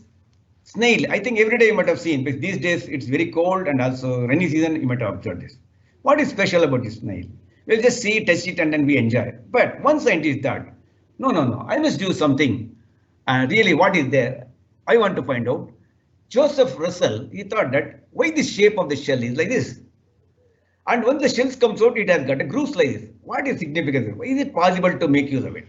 B: snail. I think every day you might have seen, because these days it's very cold and also rainy season, you might have observed this. What is special about this snail? We'll just see, touch it, and then we enjoy it. But one scientist thought, no, I must do something. Really, what is there? I want to find out. Joseph Russell, he thought that why the shape of the shell is like this. And when the shells comes out, it has got a groove like this. What is significance? Why is it possible to make use of it?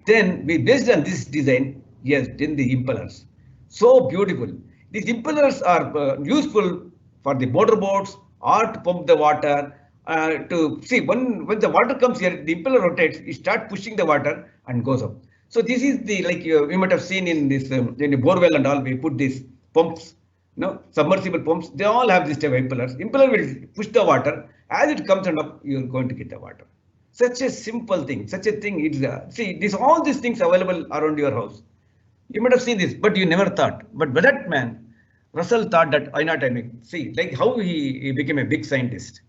B: Then we based on this design, yes, then the impellers. So beautiful. These impellers are useful for the motorboats or to pump the water. To see when the water comes here, the impeller rotates, it starts pushing the water and goes up. So this is the, like you might have seen in this in the borewell and all, we put these pumps, submersible pumps. They all have this type of impellers. Impeller will push the water. As it comes and up, you're going to get the water. Such a simple thing. Such a thing. It's see, all these things available around your house. You might have seen this, but you never thought. But that man, Russell, thought that why not I make, see, like how he became a big scientist.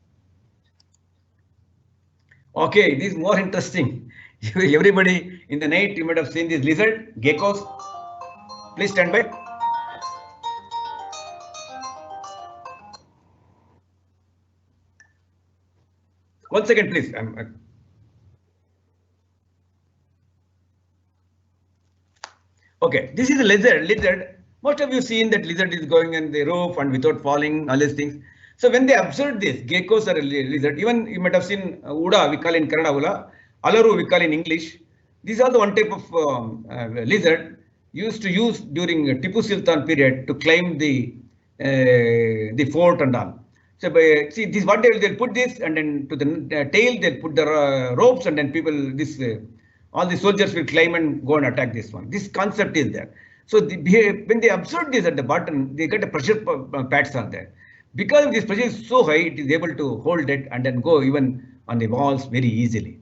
B: Okay, this is more interesting. Everybody in the night, you might have seen this lizard, geckos. Please stand by. One second, please. Okay, this is a lizard. Lizard. Most of you seen that lizard is going on the roof and without falling, all these things. So when they observed this, geckos are a lizard. Even you might have seen Uda, we call in Kannada Ula, Alaru, we call in English. These are the one type of lizard used to use during Tipu Sultan period to climb the fort and all. So see this, what they'll put this, and then to the tail they'll put the ropes, and then people all the soldiers will climb and go and attack this one. This concept is there. So when they observe this at the bottom, they get a pressure pads are there. Because this pressure is so high, it is able to hold it and then go even on the walls very easily.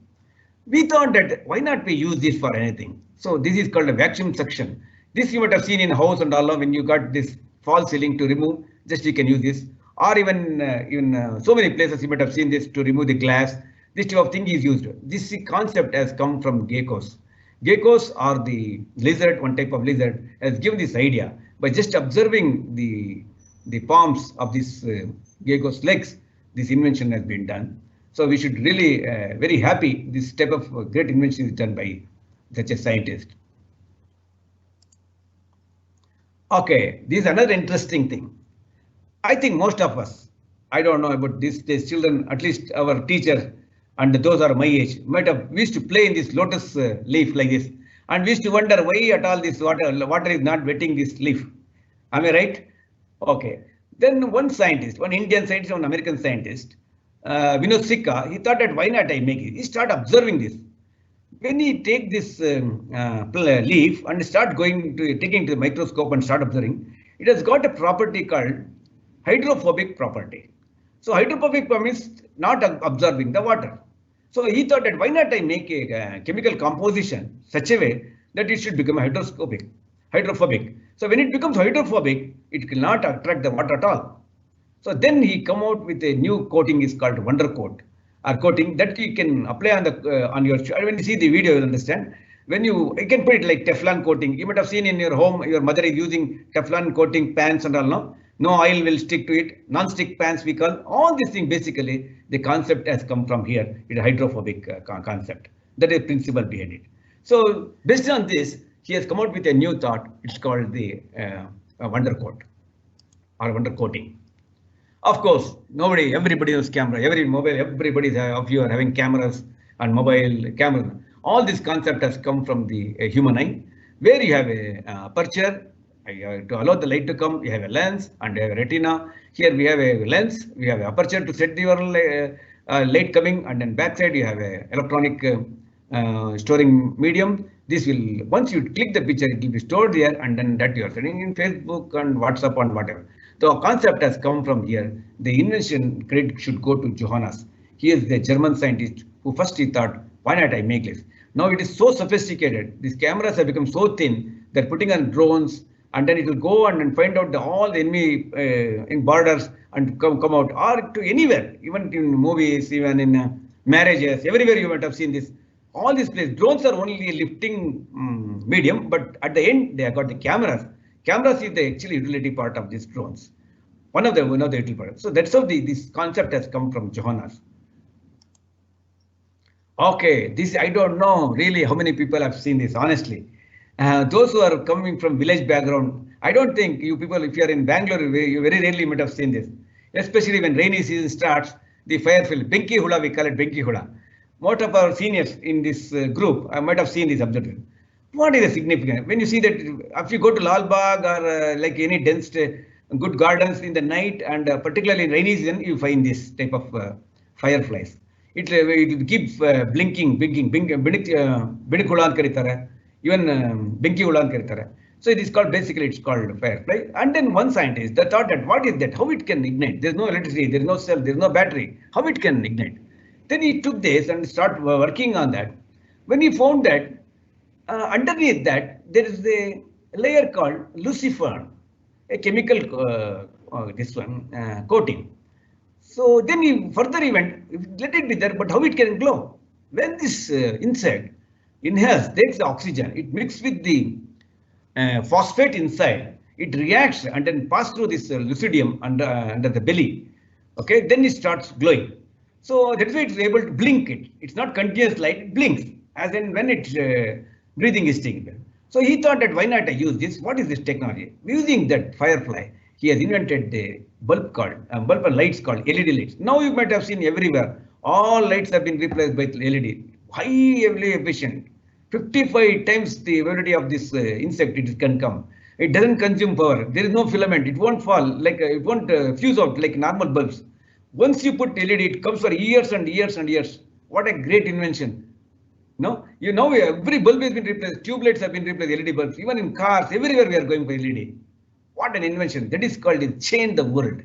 B: We thought that why not we use this for anything? So this is called a vacuum suction. This you might have seen in a house and all, when you got this false ceiling to remove, just you can use this. Or even so many places you might have seen this to remove the glass. This type of thing is used. This concept has come from geckos. Geckos are the lizard, one type of lizard, has given this idea by just observing the palms of this gecko's legs. This invention has been done. So we should really very happy this type of great invention is done by such a scientist. Okay, this is another interesting thing. I think most of us, I don't know about these children, at least our teacher and those are my age, might have we used to play in this lotus leaf like this, and we used to wonder why at all this water is not wetting this leaf. Am I right? Okay. Then one scientist, one Indian scientist, one American scientist, Vinod Sikka, he thought that why not I make it? He started observing this. When he take this leaf and start taking to the microscope and start observing, it has got a property called hydrophobic property. So hydrophobic means not absorbing the water. So he thought that why not I make a chemical composition such a way that it should become hydrophobic. So when it becomes hydrophobic, it will not attract the water at all. So then he come out with a new coating is called Wonder Coat, or coating that you can apply on your. When you see the video, you'll understand. When you can put it like Teflon coating. You might have seen in your home, your mother is using Teflon coating pans and all. No oil will stick to it. Non-stick pans we call. All these things basically the concept has come from here. It's a hydrophobic concept. That is principle behind it. So based on this, he has come out with a new thought. It's called the Wonder Coat or Wonder Coating. Of course, everybody has camera, every mobile, everybody of you are having cameras and mobile cameras. All this concept has come from the human eye, where you have a aperture. To allow the light to come, you have a lens and a retina. Here we have a lens, we have an aperture to set your light coming, and then backside you have a electronic storing medium. This will, once you click the picture, it will be stored there, and then that you are sending in Facebook and WhatsApp and whatever. The concept has come from here. The invention credit should go to Johannes. He is the German scientist who first he thought, why not I make this? Now it is so sophisticated. These cameras have become so thin. They're putting on drones, and then it will go and find out all the enemy in borders and come out, or to anywhere, even in movies, even in marriages, everywhere you might have seen this. All these places, drones are only a lifting medium, but at the end they have got the cameras. Cameras is the actually utility part of these drones. One of the utility parts. So that's how this concept has come from Johannes. Okay, this I don't know really how many people have seen this, honestly. Those who are coming from village background, I don't think you people, if you are in Bangalore, you very rarely might have seen this. Especially when rainy season starts, the fire field, Benki Hula, we call it Benki Hula. Most of our seniors in this group, I might have seen this observation. What is the significance? When you see that, if you go to Lal Bagh or like any dense, good gardens in the night, and particularly in rainy season, you find this type of fireflies. It keeps blinking. Even Benki Ulan Karitara. So it is called, basically it's called firefly. And then one scientist, they thought that what is that? How it can ignite? There's no electricity, there's no cell, there's no battery. How it can ignite? Then he took this and started working on that. When he found that underneath that there is a layer called lucifer, a chemical coating. So then he further went, let it be there, but how it can glow? When this insect inhales, takes the oxygen, it mixes with the phosphate inside, it reacts and then pass through this lucidium under the belly. Okay, then it starts glowing. So that's why it's able to blink it. It's not continuous light, it blinks as in when it's breathing is taking place. So he thought that why not I use this? What is this technology? Using that firefly, he has invented the bulb and lights called LED lights. Now you might have seen everywhere, all lights have been replaced by LED, highly efficient. 55 times the availability of this insect it can come. It doesn't consume power. There is no filament. It won't fall like it won't fuse out like normal bulbs. Once you put LED, it comes for years and years and years. What a great invention! No, you know every bulb has been replaced. Tube lights have been replaced. LED bulbs. Even in cars, everywhere we are going for LED. What an invention! That is called it change the world.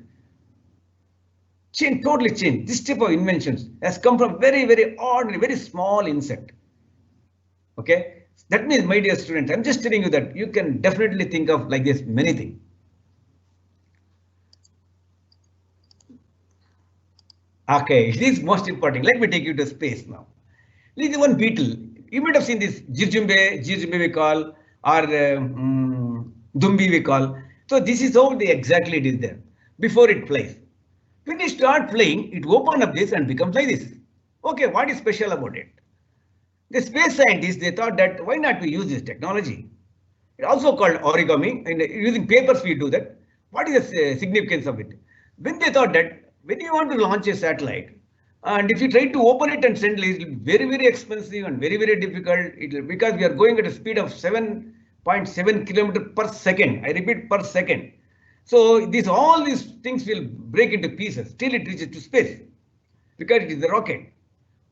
B: Change, totally change. This type of inventions has come from very, very ordinary, very small insect. Okay, that means, my dear students, I'm just telling you that you can definitely think of like this many things. Okay, it is most important. Let me take you to space now. This is one beetle. You might have seen this Jijumbe we call, or Dumbi we call. So this is how exactly it is there before it flies. When you start flying, it opens up this and becomes like this. Okay, what is special about it? The space scientists, they thought that why not we use this technology? It's also called origami, and using papers we do that. What is the significance of it? When they thought that when you want to launch a satellite, and if you try to open it and send it, it will be very, very expensive and very, very difficult. Because we are going at a speed of 7.7 kilometers per second. I repeat, per second. So all these things will break into pieces till it reaches to space, because it is a rocket.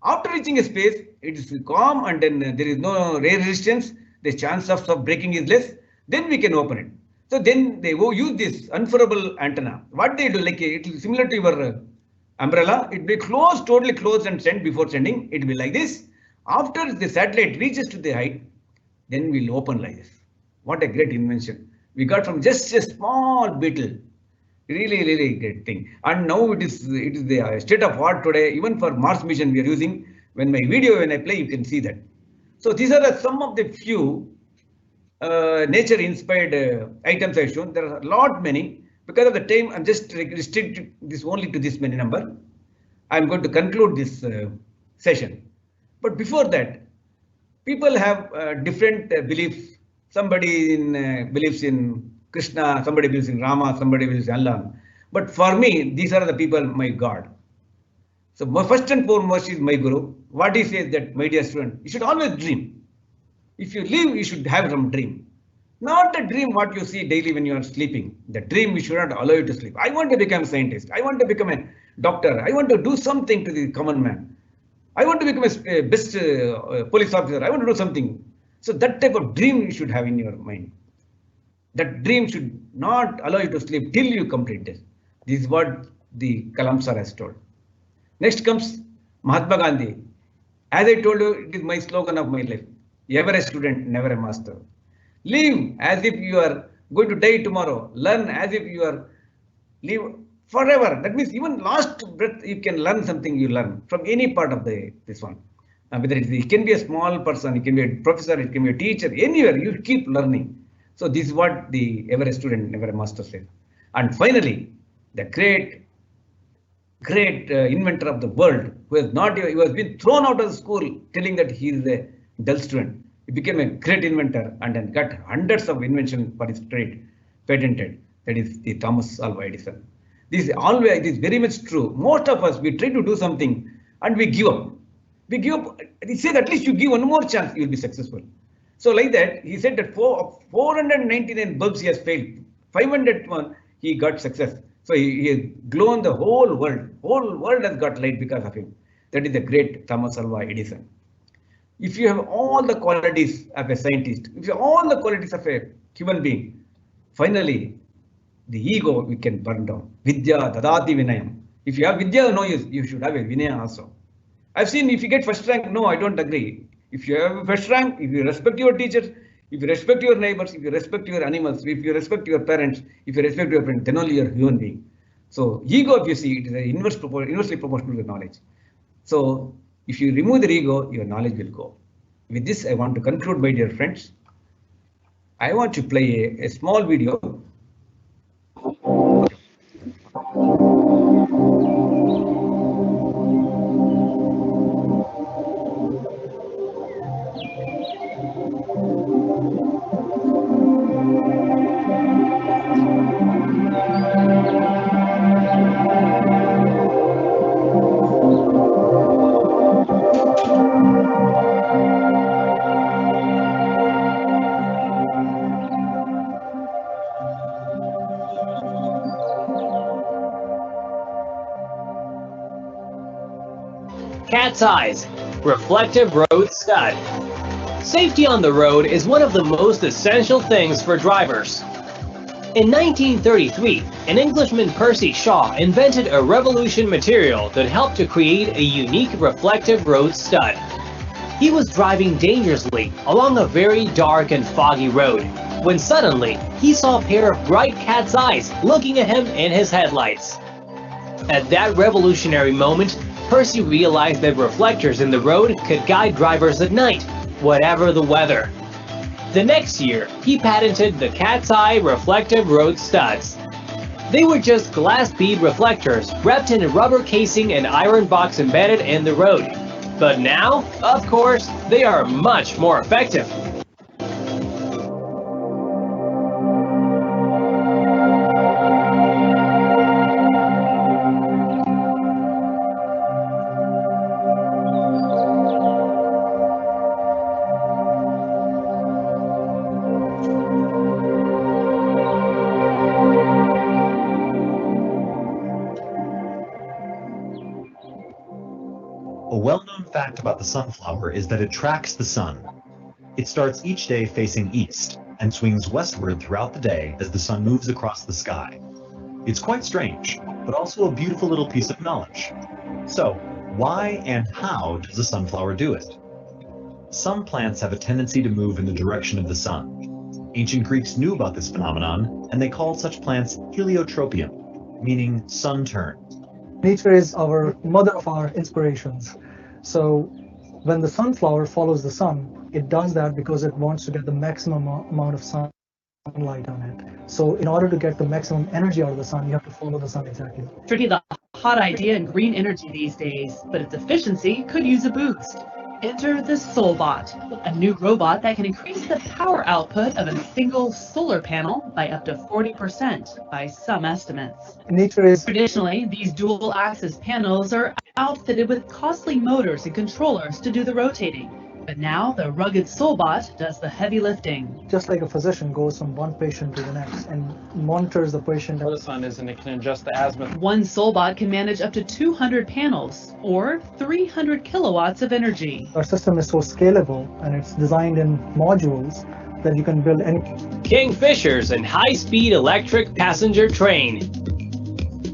B: After reaching a space, it is calm and then there is no ray resistance. The chance of breaking is less. Then we can open it. So then they use this unfurlable antenna. What they do, like it is similar to your umbrella. It will be closed, totally closed and sent before sending. It will be like this. After the satellite reaches to the height, then we'll open like this. What a great invention. We got from just a small beetle. Really, really great thing. And now it is the state of art today. Even for Mars mission we are using. When I play, you can see that. So these are some of the few nature inspired items I've shown. There are a lot many. Because of the time, I'm just restricted this only to this many number. I'm going to conclude this session. But before that, people have different beliefs. Somebody believes in Krishna, somebody believes in Rama, somebody believes in Allah. But for me, these are the people, my God. So first and foremost is my Guru. What he says that, my dear student, you should always dream. If you live, you should have some dream. Not the dream what you see daily when you are sleeping. The dream we should not allow you to sleep. I want to become a scientist. I want to become a doctor. I want to do something to the common man. I want to become a best police officer. I want to do something. So that type of dream you should have in your mind. That dream should not allow you to sleep till you complete this. This is what the Kalam sir has told. Next comes Mahatma Gandhi. As I told you, it is my slogan of my life. Ever a student, never a master. Live as if you are going to die tomorrow. Learn as if you are live forever. That means even last breath you can learn something. You learn from any part of this one. Whether it can be a small person, it can be a professor, it can be a teacher. Anywhere you keep learning. So this is what the ever a student, never a master says. And finally, the great inventor of the world, who has been thrown out of school, telling that he is a dull student. He became a great inventor and then got hundreds of inventions for his trade patented. That is the Thomas Alva Edison. This is very much true. Most of us, we try to do something and we give up. We give up. He said at least you give one more chance, you will be successful. So like that, he said that 499 bulbs he has failed. 501 he got success. So he has glown the whole world. Whole world has got light because of him. That is the great Thomas Alva Edison. If you have all the qualities of a scientist, if you have all the qualities of a human being, finally, the ego we can burn down. Vidya dadati vinayam. If you have vidya, no use, you should have a vinaya also. I've seen if you get first rank, no, I don't agree. If you have first rank, if you respect your teachers, If you respect your neighbors, if you respect your animals, if you respect your parents, if you respect your friends, then only you're a human being. So ego, if you see, it is inversely proportional to knowledge. So if you remove the ego, your knowledge will go. With this, I want to conclude, my dear friends. I want to play a small video.
H: Cat's eyes, reflective road stud. Safety on the road is one of the most essential things for drivers. In 1933, an Englishman, Percy Shaw, invented a revolution material that helped to create a unique reflective road stud. He was driving dangerously along a very dark and foggy road when suddenly he saw a pair of bright cat's eyes looking at him in his headlights. At that revolutionary moment, Percy realized that reflectors in the road could guide drivers at night, whatever the weather. The next year, he patented the cat's eye reflective road studs. They were just glass bead reflectors wrapped in a rubber casing and iron box embedded in the road. But now, of course, they are much more effective.
I: A well-known fact about the sunflower is that it tracks the sun. It starts each day facing east and swings westward throughout the day as the sun moves across the sky. It's quite strange, but also a beautiful little piece of knowledge. So, why and how does the sunflower do it? Some plants have a tendency to move in the direction of the sun. Ancient Greeks knew about this phenomenon, and they called such plants heliotropium, meaning sun turn.
J: Nature is our mother of our inspirations. So when the sunflower follows the sun, it does that because it wants to get the maximum amount of sunlight on it. So in order to get the maximum energy out of the sun, you have to follow the sun exactly.
K: Pretty the hot idea in green energy these days, but its efficiency could use a boost. Enter the Solbot, a new robot that can increase the power output of a single solar panel by up to 40% by some estimates.
J: Nature is...
K: Traditionally, these dual-axis panels are outfitted with costly motors and controllers to do the rotating. But now the rugged Solbot does the heavy lifting.
J: Just like a physician goes from one patient to the next and monitors the patient.
L: The sun is, and it can adjust the azimuth.
K: One Solbot can manage up to 200 panels or 300 kilowatts of energy.
J: Our system is so scalable and it's designed in modules that you can build any.
H: Kingfishers and high-speed electric passenger train.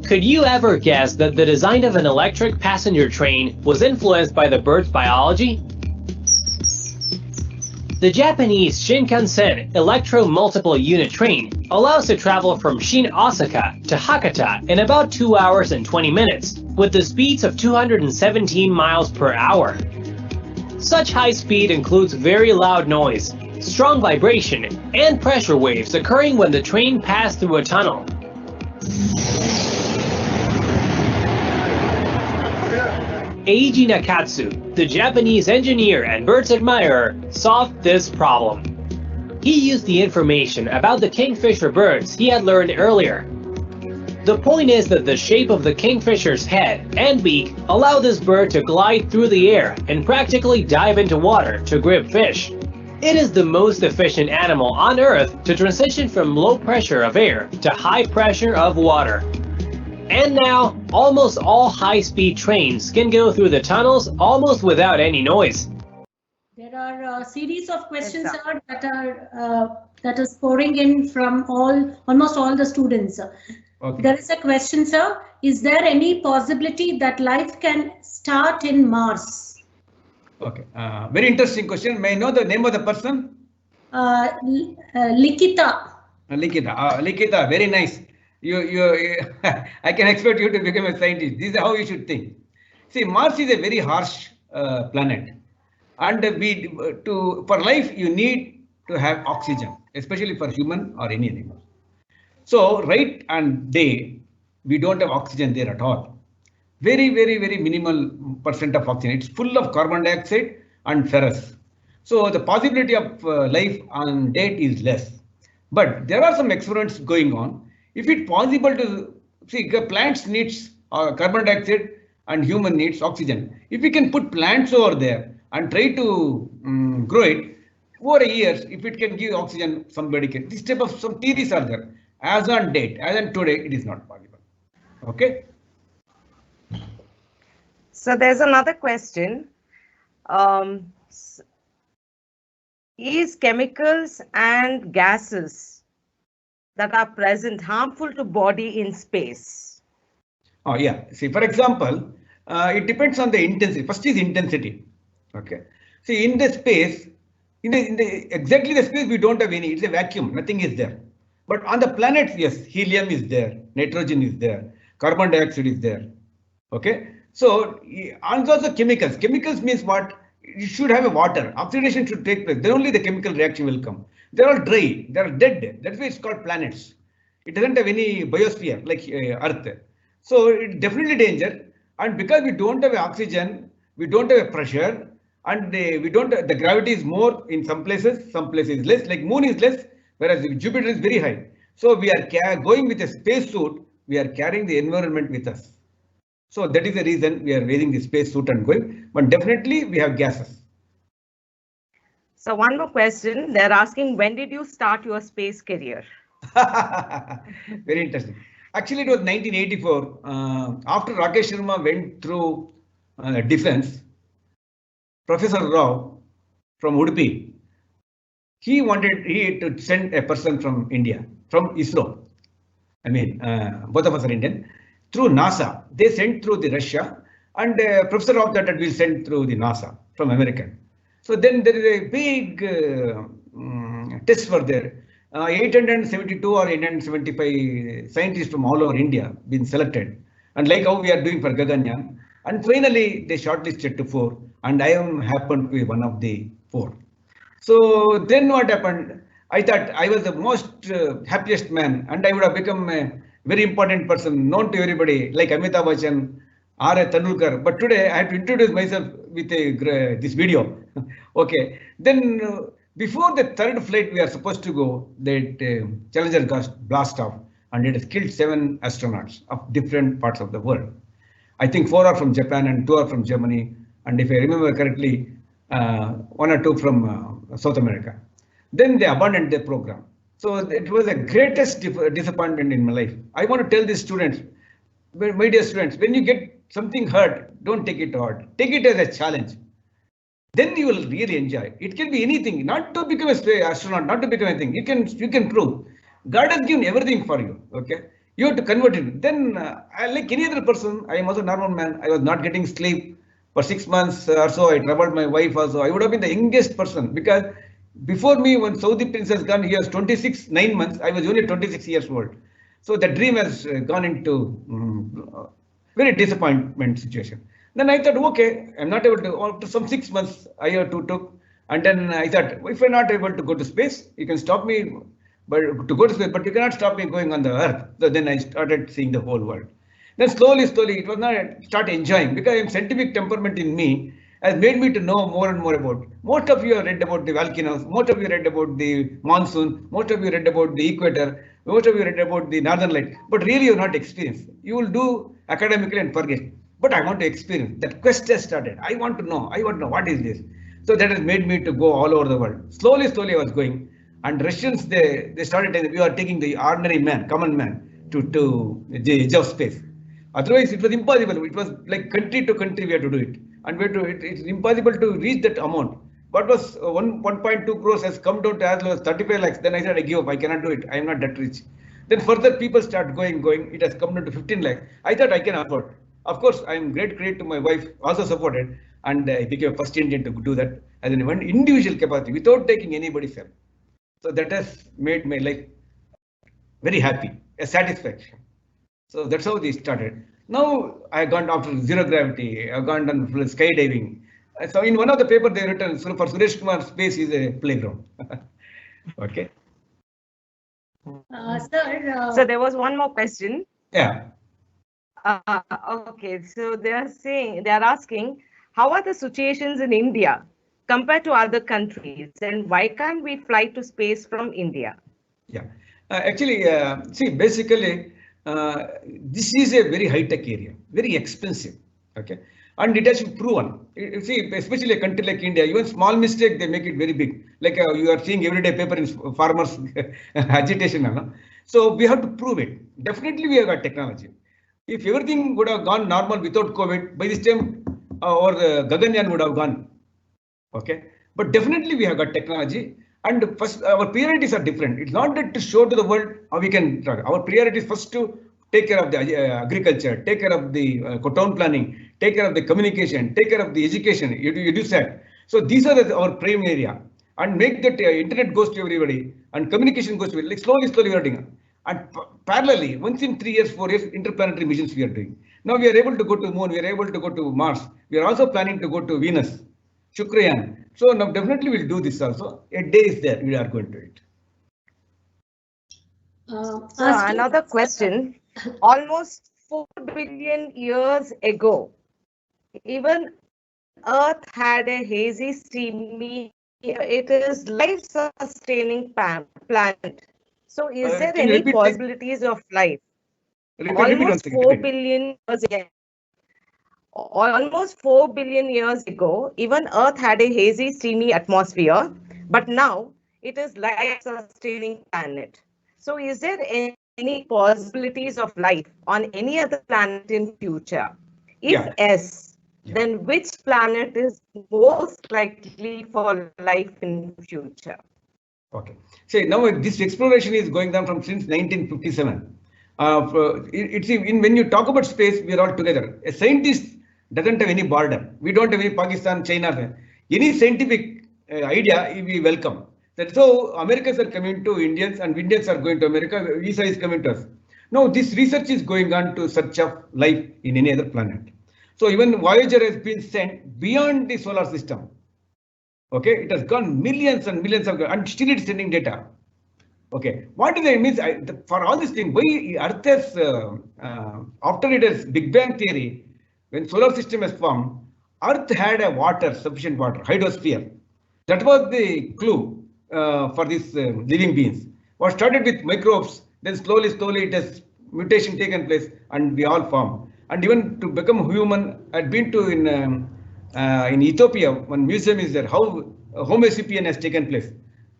H: Could you ever guess that the design of an electric passenger train was influenced by the bird's biology? The Japanese Shinkansen electro-multiple unit train allows to travel from Shin Osaka to Hakata in about 2 hours and 20 minutes, with the speeds of 217 miles per hour. Such high speed includes very loud noise, strong vibration, and pressure waves occurring when the train passed through a tunnel. Eiji Nakatsu, the Japanese engineer and birds admirer, solved this problem. He used the information about the kingfisher birds he had learned earlier. The point is that the shape of the kingfisher's head and beak allow this bird to glide through the air and practically dive into water to grip fish. It is the most efficient animal on Earth to transition from low pressure of air to high pressure of water. And now, almost all high-speed trains can go through the tunnels almost without any noise.
A: There are a series of questions sir, that is pouring in from almost all the students. Okay. There is a question, sir. Is there any possibility that life can start in Mars?
B: Okay, very interesting question. May I know the name of the person?
A: Likita.
B: Likita, very nice. I can expect you to become a scientist. This is how you should think. See, Mars is a very harsh planet, and for life you need to have oxygen, especially for human or any animal. So night and day we don't have oxygen there at all. Very minimal percent of oxygen. It's full of carbon dioxide and ferrous. So the possibility of life on date is less. But there are some experiments going on. If it's possible to see, plants needs carbon dioxide and human needs oxygen. If we can put plants over there and try to grow it over years, if it can give oxygen, somebody can. This type of some theories are there. As on date, as on today, it is not possible. Okay.
C: So there's another question. Is chemicals and gases that are present harmful to body in space?
B: Oh yeah. See, for example, it depends on the intensity. First is intensity. Okay. See, in the space, exactly the space we don't have any. It's a vacuum. Nothing is there. But on the planets, yes, helium is there, nitrogen is there, carbon dioxide is there. Okay. So, and also chemicals. Chemicals means what? You should have a water. Oxidation should take place. Then only the chemical reaction will come. They're all dry. They're dead. That's why it's called planets. It doesn't have any biosphere like Earth. So it's definitely danger. And because we don't have oxygen, we don't have a pressure, and the gravity is more in some places less. Like Moon is less, whereas Jupiter is very high. So we are going with a space suit. We are carrying the environment with us. So that is the reason we are wearing the space suit and going, but definitely we have gases.
C: So one more question, they're asking, when did you start your space career?
B: Very interesting. Actually, it was 1984. After Rakesh Sharma went through defense, Professor Rao from Udupi, he wanted to send a person from India, from ISRO. I mean, both of us are Indian. Through NASA, they sent through the Russia, and Professor of that will send through the NASA from American. So then there is a big test for there. 872 or 875 scientists from all over India been selected, and like how we are doing for Gaganyaan. And finally, they shortlisted to 4, and I am happened to be one of the 4. So then what happened? I thought I was the most happiest man, and I would have become a very important person, known to everybody, like Amitabh Bachchan, R.A. Tendulkar. But today I have to introduce myself with this video. Okay. Then before the third flight we are supposed to go, that Challenger got blast off, and it has killed 7 astronauts of different parts of the world. I think 4 are from Japan and 2 are from Germany, and if I remember correctly, 1 or 2 from South America. Then they abandoned their program. So it was the greatest disappointment in my life. I want to tell these students, my dear students, when you get something hurt, don't take it hard. Take it as a challenge. Then you will really enjoy. It can be anything, not to become an astronaut, not to become anything. You can prove. God has given everything for you. Okay, you have to convert it. Then, like any other person, I am also a normal man. I was not getting sleep for 6 months or so. I troubled my wife also. I would have been the youngest person, because before me, when Saudi Prince has gone, he was 26, 9 months. I was only 26 years old. So the dream has gone into very disappointment situation. Then I thought, okay, I'm not able to. After some 6 months, I have to took, and then I thought, if I'm not able to go to space, you can stop me, but to go to space, but you cannot stop me going on the Earth. So then I started seeing the whole world. Then slowly, it was not start enjoying, because I'm scientific temperament in me has made me to know more and more about. Most of you have read about the volcanoes, most of you read about the monsoon, most of you read about the equator, most of you read about the northern light, but really you have not experienced. You will do academically and forget. But I want to experience. That quest has started. I want to know what is this. So that has made me to go all over the world. Slowly I was going. And Russians, they started saying, we are taking the ordinary man, common man, to the edge of space. Otherwise, it was impossible. It was like country to country we had to do it. And it's impossible to reach that amount. What was 1.2 crores has come down to as low as 35 lakhs. Then I said, I give up. I cannot do it. I am not that rich. Then further people start going. It has come down to 15 lakhs. I thought I can afford. Of course, I am great credit to my wife, also supported, and I became first Indian to do that as an individual capacity without taking anybody's help. So that has made my life very happy, a satisfaction. So that's how they started. Now I gone after zero gravity, I've gone done skydiving. So in one of the paper they written, so for Suresh Kumar, space is a playground. Okay.
A: Sir.
C: So there was one more question.
B: Yeah.
C: Okay, so they are asking, how are the situations in India compared to other countries, and why can't we fly to space from India?
B: Yeah, actually, see, basically, this is a very high-tech area, very expensive. Okay, and it has to be proven. See, especially a country like India, even small mistake they make it very big. Like you are seeing everyday paper in farmers agitation. No? So we have to prove it. Definitely, we have got technology. If everything would have gone normal without COVID, by this time our Gaganyaan would have gone. Okay, but definitely we have got technology, and first our priorities are different. It's not that to show to the world how we can. Our priority is first to take care of the agriculture, take care of the town planning, take care of the communication, take care of the education. You do that. So these are our prime area, and make that internet goes to everybody and communication goes to everybody. Like slowly we are doing. And parallelly, once in 3 years, 4 years, interplanetary missions we are doing. Now we are able to go to Moon, we are able to go to Mars. We are also planning to go to Venus, Shukrayaan. So now definitely we'll do this also. A day is there, we are going to it.
C: So another question. Almost 4 billion years ago, even Earth had a hazy, steamy, it is life-sustaining planet. So is there any possibilities of life? Almost 4 billion years ago. Almost 4 billion years ago, even Earth had a hazy, steamy atmosphere, but now it is life-sustaining planet. So is there any possibilities of life on any other planet in future? If yes, then which planet is most likely for life in future?
B: Okay. See, now this exploration is going on from since 1957. When you talk about space, we are all together. A scientist doesn't have any border. We don't have any Pakistan, China. Any scientific idea, we welcome. That's how Americans are coming to Indians and Indians are going to America. Visa is coming to us. Now, this research is going on to search of life in any other planet. So even Voyager has been sent beyond the solar system. Okay, it has gone millions and millions of, and still it's sending data. Okay, what does it mean? For all this thing, why Earth has, after it has Big Bang theory, when solar system has formed, Earth had a water, sufficient water, hydrosphere. That was the clue for these living beings. What started with microbes, then slowly it has mutation taken place, and we all formed. And even to become human, I'd been to in Ethiopia, one museum is there, how Homo sapien has taken place.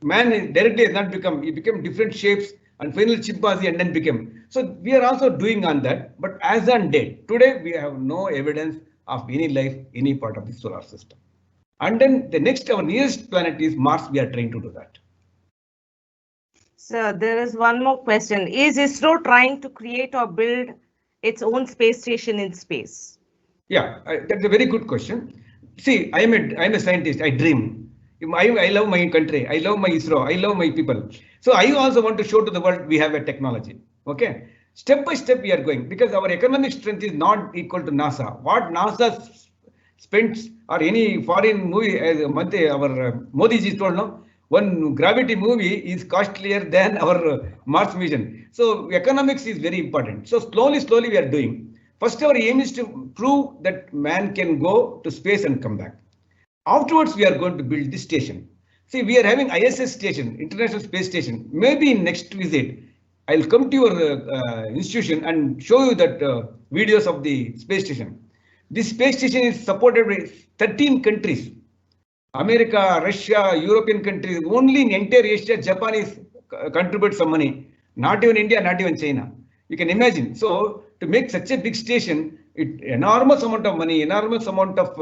B: Man directly has not become, he became different shapes and finally chimpanzee and then became. So we are also doing on that, but as on date, today we have no evidence of any life, any part of the solar system. And then the next, our nearest planet is Mars, we are trying to do that.
C: So there is one more question. Is ISRO trying to create or build its own space station in space?
B: Yeah, that's a very good question. See, I am a scientist. I dream. I love my country. I love my ISRO. I love my people. So I also want to show to the world we have a technology. Okay, step by step we are going because our economic strength is not equal to NASA. What NASA spends or any foreign movie, as our Modi ji told, no, one gravity movie is costlier than our Mars mission. So economics is very important. So slowly we are doing. First, our aim is to prove that man can go to space and come back. Afterwards, we are going to build this station. See, we are having ISS station, International Space Station. Maybe in next visit, I'll come to your institution and show you that videos of the space station. This space station is supported by 13 countries. America, Russia, European countries, only in entire Asia, Japan is contribute some money. Not even India, not even China. You can imagine. So to make such a big station, enormous amount of money, enormous amount of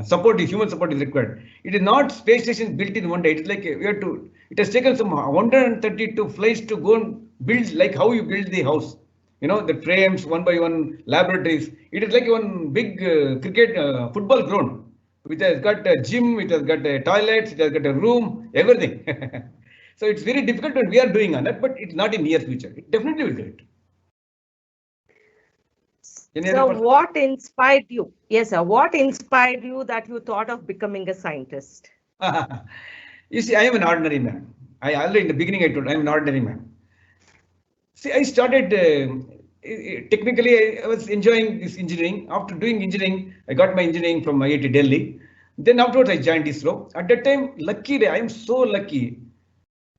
B: support, human support is required. It is not space station built in one day. It's like we have to. It has taken some 132 flights to go and build, like how you build the house. You know, the frames, one by one, laboratories. It is like one big cricket football ground. It has got a gym, it has got a toilet, it has got a room, everything. So it's very difficult when we are doing on that, but it's not in near future. It definitely will do it.
C: So what inspired you? Yes, sir. What inspired you that you thought of becoming a scientist?
B: You see, I am an ordinary man. I already in the beginning I told I am an ordinary man. See, I started technically I was enjoying this engineering. After doing engineering, I got my engineering from IIT Delhi. Then afterwards I joined ISRO. At that time, luckily I am so lucky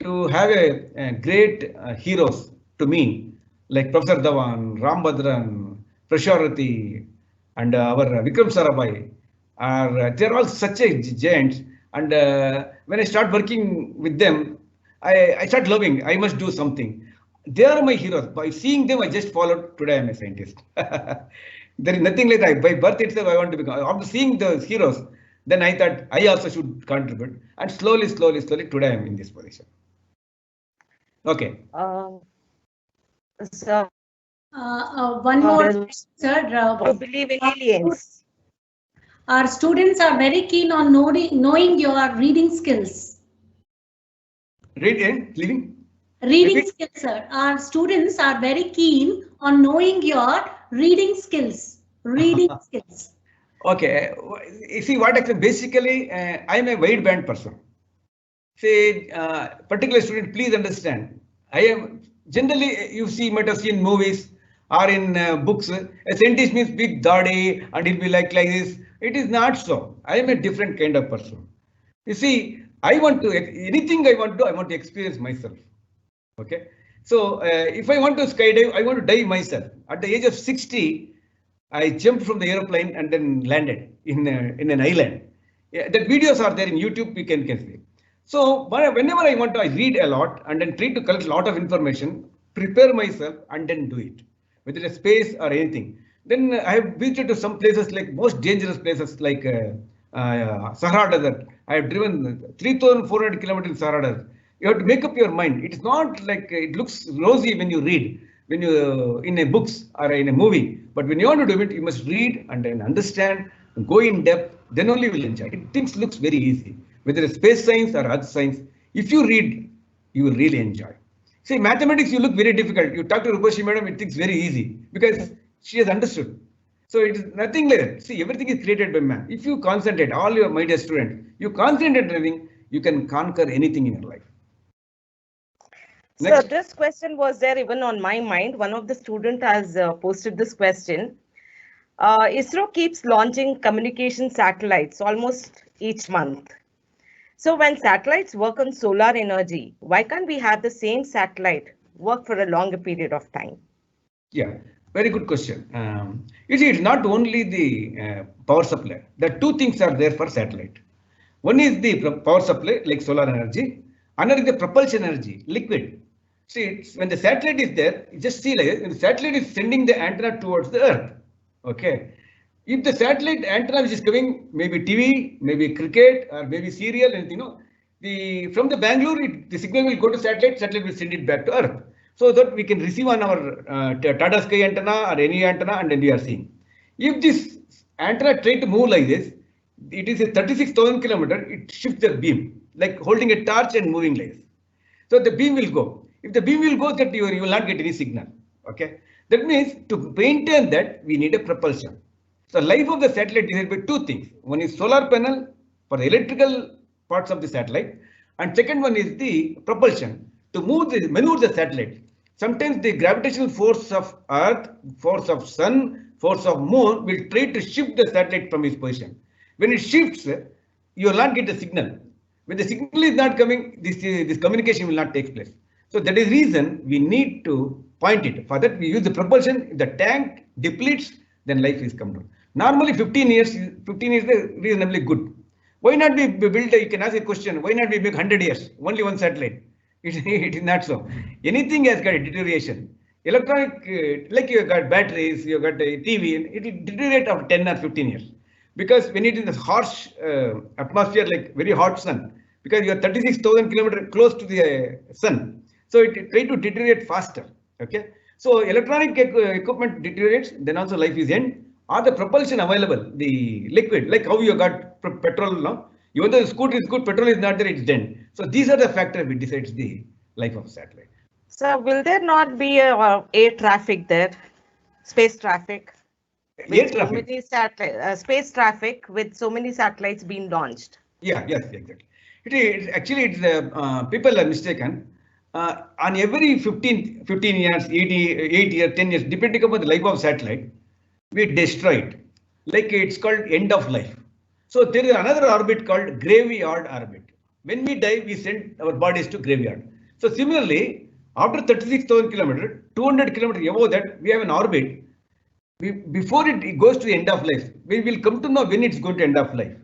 B: to have a great heroes to me like Professor Dhawan, Ram Bhadran, Prasharati, and our Vikram Sarabhai. They're all such a giants. And when I start working with them, I start loving. I must do something. They are my heroes. By seeing them, I just followed. Today, I'm a scientist. There is nothing like that. By birth itself, I want to become. After seeing those heroes, then I thought I also should contribute. And slowly, today I'm in this position. Okay.
C: So,
A: one more question, sir.
C: I believe in aliens.
A: Our students are very keen on knowing your reading skills.
B: Reading
A: skills, sir. Our students are very keen on knowing your reading skills.
B: Okay. You see what actually basically I am a wideband person. Say particular student, please understand. I am generally you might have seen movies or in books. A scientist means big daddy and he'll be like this. It is not so. I am a different kind of person. You see, I want to anything I want to experience myself. Okay. So if I want to skydive, I want to dive myself. At the age of 60, I jumped from the airplane and then landed in an island. Yeah, the videos are there in YouTube. You can see. So whenever I want to, I read a lot and then try to collect a lot of information, prepare myself and then do it, whether it's space or anything. Then I have visited to some places like most dangerous places like Sahara Desert. I have driven 3,400 kilometers in Sahara Desert. You have to make up your mind. It's not like it looks rosy when you read, when you in a books or in a movie. But when you want to do it, you must read and then understand, and go in depth. Then only you will enjoy it. Things looks very easy. Whether it's space science or other science, if you read, you will really enjoy. See, mathematics, you look very difficult. You talk to Rupashri madam, it thinks very easy because she has understood. So it is nothing like that. See, everything is created by man. If you concentrate, all your my dear students, you concentrate on anything, you can conquer anything in your life.
C: So this question was there even on my mind. One of the students has posted this question. ISRO keeps launching communication satellites almost each month. So when satellites work on solar energy, why can't we have the same satellite work for a longer period of time?
B: Yeah, very good question. You see, it's not only the power supply. The two things are there for satellite. One is the power supply, like solar energy. Another is the propulsion energy, liquid. See, when the satellite is there, you just see like this, when the satellite is sending the antenna towards the Earth. Okay. If the satellite antenna which is coming, maybe TV, maybe cricket, or maybe serial, anything, from the Bangalore, the signal will go to satellite will send it back to Earth. So that we can receive on our Tata Sky antenna or any antenna, and then we are seeing. If this antenna try to move like this, it is a 36,000 kilometer, it shifts the beam, like holding a torch and moving like this. So the beam will go. If the beam will go, that you will not get any signal. Okay. That means to maintain that, we need a propulsion. So life of the satellite is by two things. One is solar panel for the electrical parts of the satellite, and second one is the propulsion to maneuver the satellite. Sometimes the gravitational force of Earth, force of Sun, force of Moon will try to shift the satellite from its position. When it shifts, you will not get the signal. When the signal is not coming, this communication will not take place. So that is reason we need to point it. For that we use the propulsion. If the tank depletes, then life is come down. Normally 15 years is reasonably good. Why not we build, you can ask a question, why not we make 100 years, only one satellite? It is not so. Anything has got a deterioration. Electronic, like you have got batteries, you have got a TV, it will deteriorate after 10 or 15 years. Because when it is in the harsh atmosphere, like very hot sun, because you are 36,000 kilometers close to the sun. So it tries to deteriorate faster. Okay. So electronic equipment deteriorates, then also life is end. Or the propulsion available, the liquid, like how you got petrol now. Even though the scooter is good, petrol is not there, it's done. So these are the factors which decides the life of satellite.
C: So will there not be a air traffic there, space traffic?
B: Air traffic.
C: Space traffic with so many satellites being launched.
B: Yeah, yes, exactly. It is actually people are mistaken. On every 15 years, 8 years, 10 years, depending upon the life of satellite, we destroy it. Like it's called end of life. So there is another orbit called graveyard orbit. When we die, we send our bodies to graveyard. So similarly, after 36,000 kilometers, 200 kilometers above that, we have an orbit. Before it goes to the end of life, we will come to know when it's going to end of life.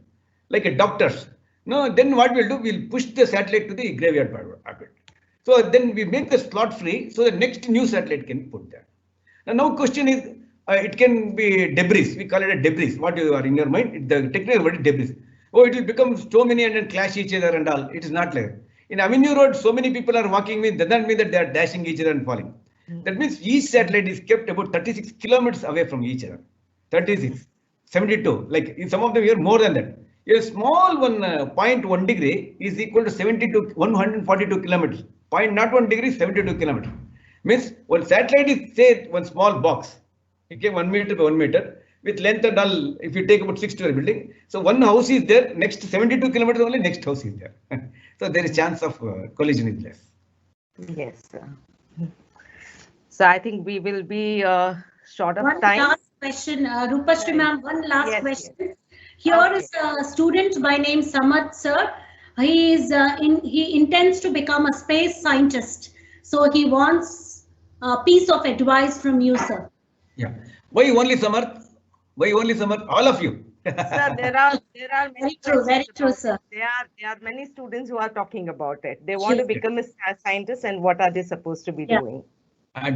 B: Like a doctors. No, then what we'll do, we'll push the satellite to the graveyard orbit. So then we make the slot free, so the next new satellite can put there. Now question is, it can be debris. We call it a debris. What you are in your mind? The technical word is debris. Oh, it will become so many and then clash each other and all. It is not like in Avenue Road. So many people are walking with. Doesn't mean that they are dashing each other and falling. That means each satellite is kept about 36 kilometers away from each other. 36, 72. Like in some of them here more than that. A small one 0.1 degree is equal to 142 kilometers. 0.1 degree, 72 kilometers. Means one satellite is say one small box. Okay, 1 meter by 1 meter with length and all. If you take about 6-story building, so one house is there. Next 72 kilometers only. Next house is there. So there is chance of collision is less.
C: Yes, sir. So I think we will be short of
A: One
C: time.
A: last question, Rupashri ma'am. One last question.
C: Yes.
A: Here is a student by name Samat sir. He is he intends to become a space scientist. So he wants a piece of advice from you, sir.
B: Yeah. Why only Samarth? Why only Samarth? All of you.
C: Sir, there are many
A: very true, sir.
C: There are many students who are talking about it. They want to become a scientist, and what are they supposed to be doing?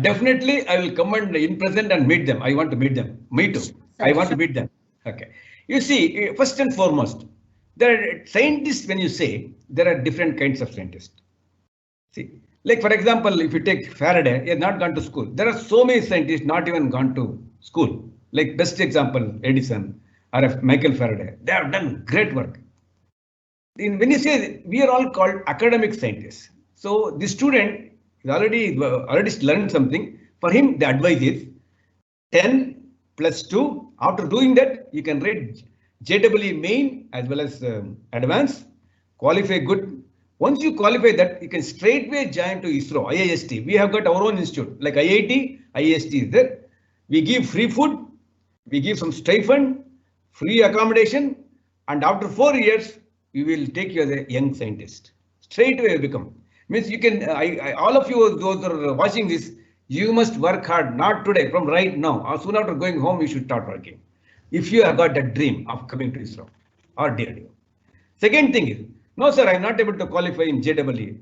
B: Definitely, I will come and in present and meet them. I want to meet them. Me too. I want to meet them. Okay. You see, first and foremost, there are scientists. When you say there are different kinds of scientists. See, like for example, if you take Faraday, he has not gone to school. There are so many scientists not even gone to school. Like best example, Edison or Michael Faraday. They have done great work. When you say we are all called academic scientists, so the student is already learned something. For him, the advice is 10 plus 2. After doing that, you can read JEE main as well as advanced, qualify good. Once you qualify that, you can straightway join to ISRO, IIST. We have got our own institute like IIT, IIST is there. We give free food, we give some stipend, free accommodation, and after 4 years, we will take you as a young scientist. Straightway become. Means you can, all of you, those who are watching this, you must work hard, not today, from right now. Or soon after going home, you should start working. If you have got that dream of coming to ISRO or DRDO. Second thing is, no sir, I am not able to qualify in JEE.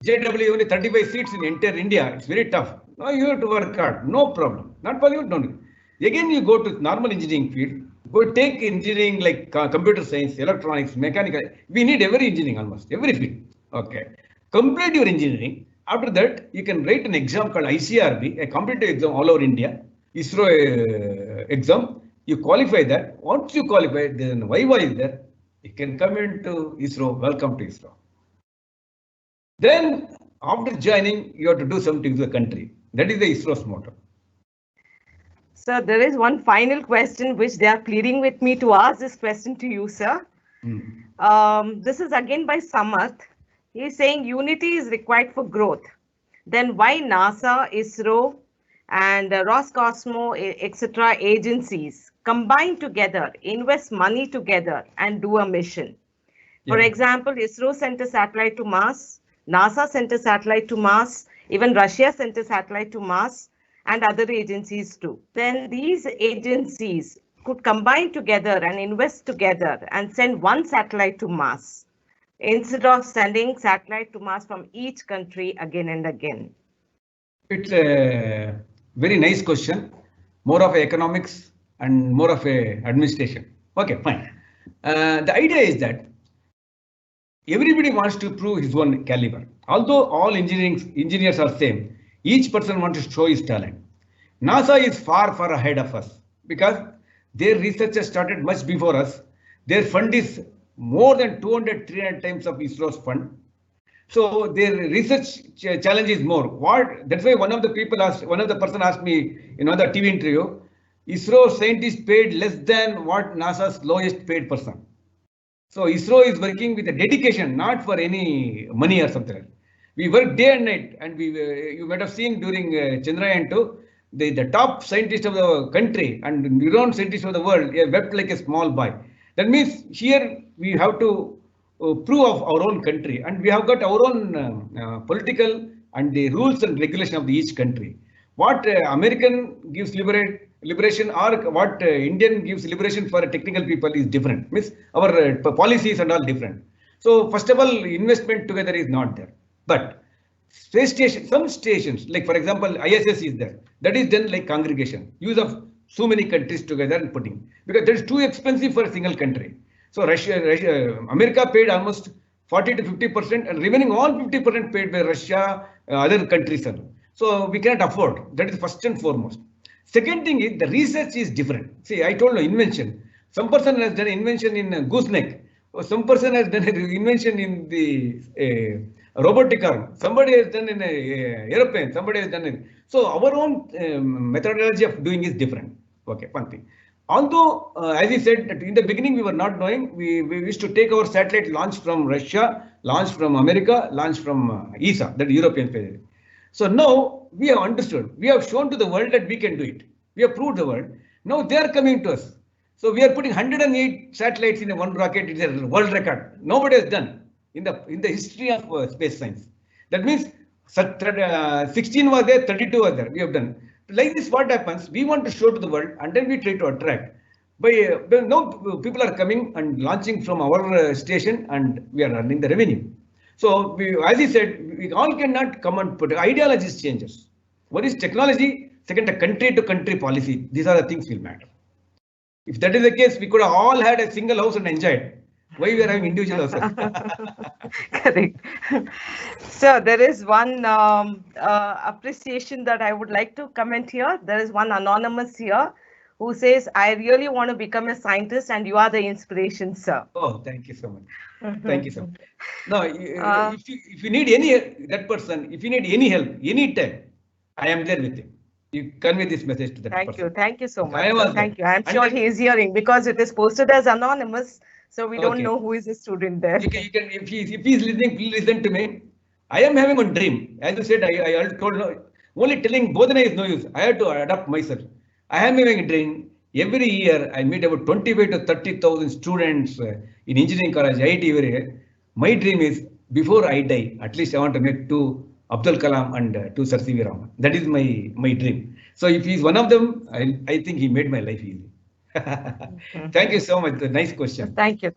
B: JEE only 35 seats in entire India. It's very tough. No, you have to work hard. No problem. Not possible. Don't. Again, you go to normal engineering field. Go take engineering like computer science, electronics, mechanical. We need every engineering almost every field. Okay. Complete your engineering. After that, you can write an exam called ICRB, a competitive exam all over India. ISRO exam. You qualify that. Once you qualify, then Viva is there. You can come into ISRO. Welcome to ISRO. Then after joining, you have to do something to the country. That is the ISRO's motto.
C: Sir, there is one final question which they are pleading with me to ask this question to you, sir. This is again by Samarth. He is saying unity is required for growth. Then why NASA, ISRO, and Roscosmos, etc. agencies combine together, invest money together, and do a mission? For example, ISRO sent a satellite to Mars, NASA sent a satellite to Mars, even Russia sent a satellite to Mars, and other agencies too. Then these agencies could combine together and invest together and send one satellite to Mars instead of sending satellite to Mars from each country again and again.
B: It's a very nice question, more of economics and more of a administration. Okay, fine. The idea is that everybody wants to prove his own caliber. Although all engineers are same, each person wants to show his talent. NASA is far ahead of us because their research has started much before us. Their fund is more than 200-300 times of ISRO's fund. So their research challenge is more. That's why one of the person asked me in the TV interview, ISRO scientists paid less than what NASA's lowest paid person. So ISRO is working with a dedication, not for any money or something. We work day and night, and you might have seen during Chandrayaan-2, the top scientist of the country and renowned scientist of the world wept like a small boy. That means here we have to prove of our own country, and we have got our own political and the rules and regulation of each country. What American gives liberation or what Indian gives liberation for technical people is different. Means our policies and all different. So first of all, investment together is not there. But space station, some stations, like for example, ISS is there. That is done like congregation, use of so many countries together and putting, because that is too expensive for a single country. So America paid almost 40 to 50%, and remaining all 50% paid by Russia, other countries. So we cannot afford. That is first and foremost. Second thing is the research is different. See, I told you invention. Some person has done invention in gooseneck, or some person has done an invention in the robotic arm. Somebody has done in an aeroplane. Somebody has done it. So our own methodology of doing is different. Okay, one thing. Although, as he said, that in the beginning we were not knowing, we used to take our satellite launch from Russia, launch from America, launch from ESA, that European Space Agency. So now we have understood, we have shown to the world that we can do it. We have proved the world. Now they are coming to us. So we are putting 108 satellites in one rocket. It's a world record. Nobody has done in the history of space science. That means 16 was there, 32 was there. We have done. Like this, what happens? We want to show to the world, and then we try to attract. Now people are coming and launching from our station, and we are earning the revenue. So, as he said, we all cannot come and put ideologies changes. One is technology, second, a country to country policy. These are the things will matter. If that is the case, we could have all had a single house and enjoyed. Why we are having individual houses?
C: Correct. So there is one appreciation that I would like to comment here. There is one anonymous here who says, I really want to become a scientist and you are the inspiration, sir.
B: Oh, thank you so much. Thank you so much. No, if you need that person, if you need any help, anytime, I am there with you. You convey this message to that person.
C: Thank you so much. Thank you. I'm sure he is hearing because it is posted as anonymous. So we don't know who is the student there.
B: You can if he is listening, please listen to me. I am having a dream. As you said, I told only telling Bodhana is no use. I have to adapt myself. I am having a dream. Every year I meet about 25 to 30,000 students in engineering college, IIT every year. My dream is before I die, at least I want to make 2 Abdul Kalam and 2 Sir C.V. Raman. That is my dream. So if he's one of them, I think he made my life easy. Thank you so much. Nice question.
C: Thank you.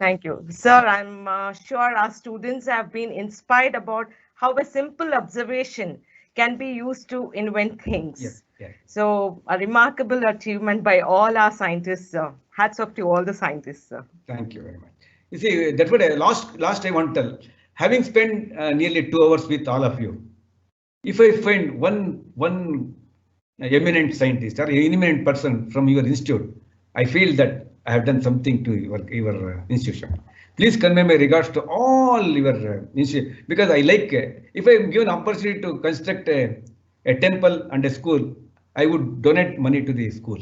C: Sir, I'm sure our students have been inspired about how a simple observation can be used to invent things.
B: Yes.
C: So a remarkable achievement by all our scientists. Hats off to all the scientists. Sir.
B: Thank you very much. You see, that's what I last I want to tell. Having spent nearly 2 hours with all of you, if I find one eminent scientist or eminent person from your institute, I feel that I have done something to your institution. Please convey my regards to all your institute, because I like, if I am given opportunity to construct a temple and a school, I would donate money to the school.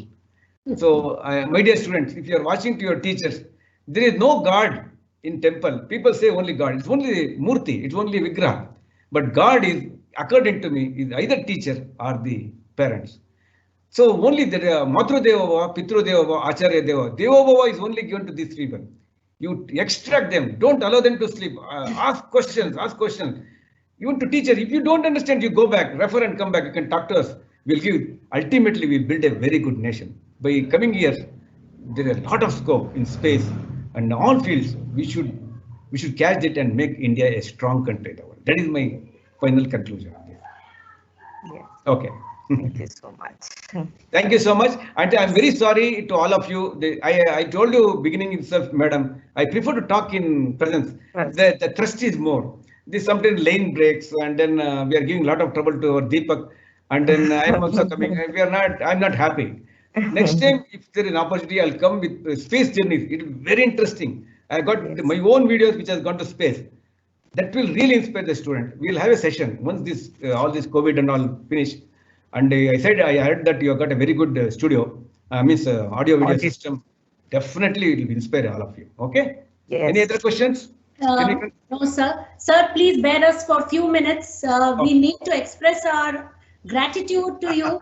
B: So my dear students, if you are watching to your teachers, there is no God in temple. People say only God. It's only Murti, it's only Vigraha. But God is, according to me, is either teacher or the parents. So only the Matru Devava, Pitru Devava, Acharya Deva. Devava is only given to these people. You extract them, don't allow them to sleep. Ask questions. Even to teacher, if you don't understand, you go back, refer and come back. You can talk to us. We'll give. Ultimately, we build a very good nation. By coming years, there is a lot of scope in space and all fields. We should catch it and make India a strong country. That is my final conclusion.
C: Yes.
B: Okay.
C: Thank you so much.
B: Thank you so much. And I'm very sorry to all of you. I told you beginning itself, madam, I prefer to talk in presence.
C: Yes.
B: The thrust is more. This sometimes lane breaks, and then we are giving a lot of trouble to our Deepak. And then I am also coming. I'm not happy. Next time, if there is an opportunity, I'll come with space journeys. It is very interesting. I got my own videos which has gone to space. That will really inspire the student. We'll have a session once this all this COVID and all finish. And I heard that you have got a very good studio, audio video system. Definitely it will inspire all of you. Okay. Yes. Any other questions?
A: No, sir. Sir, please bear us for a few minutes. We need to express our gratitude to you.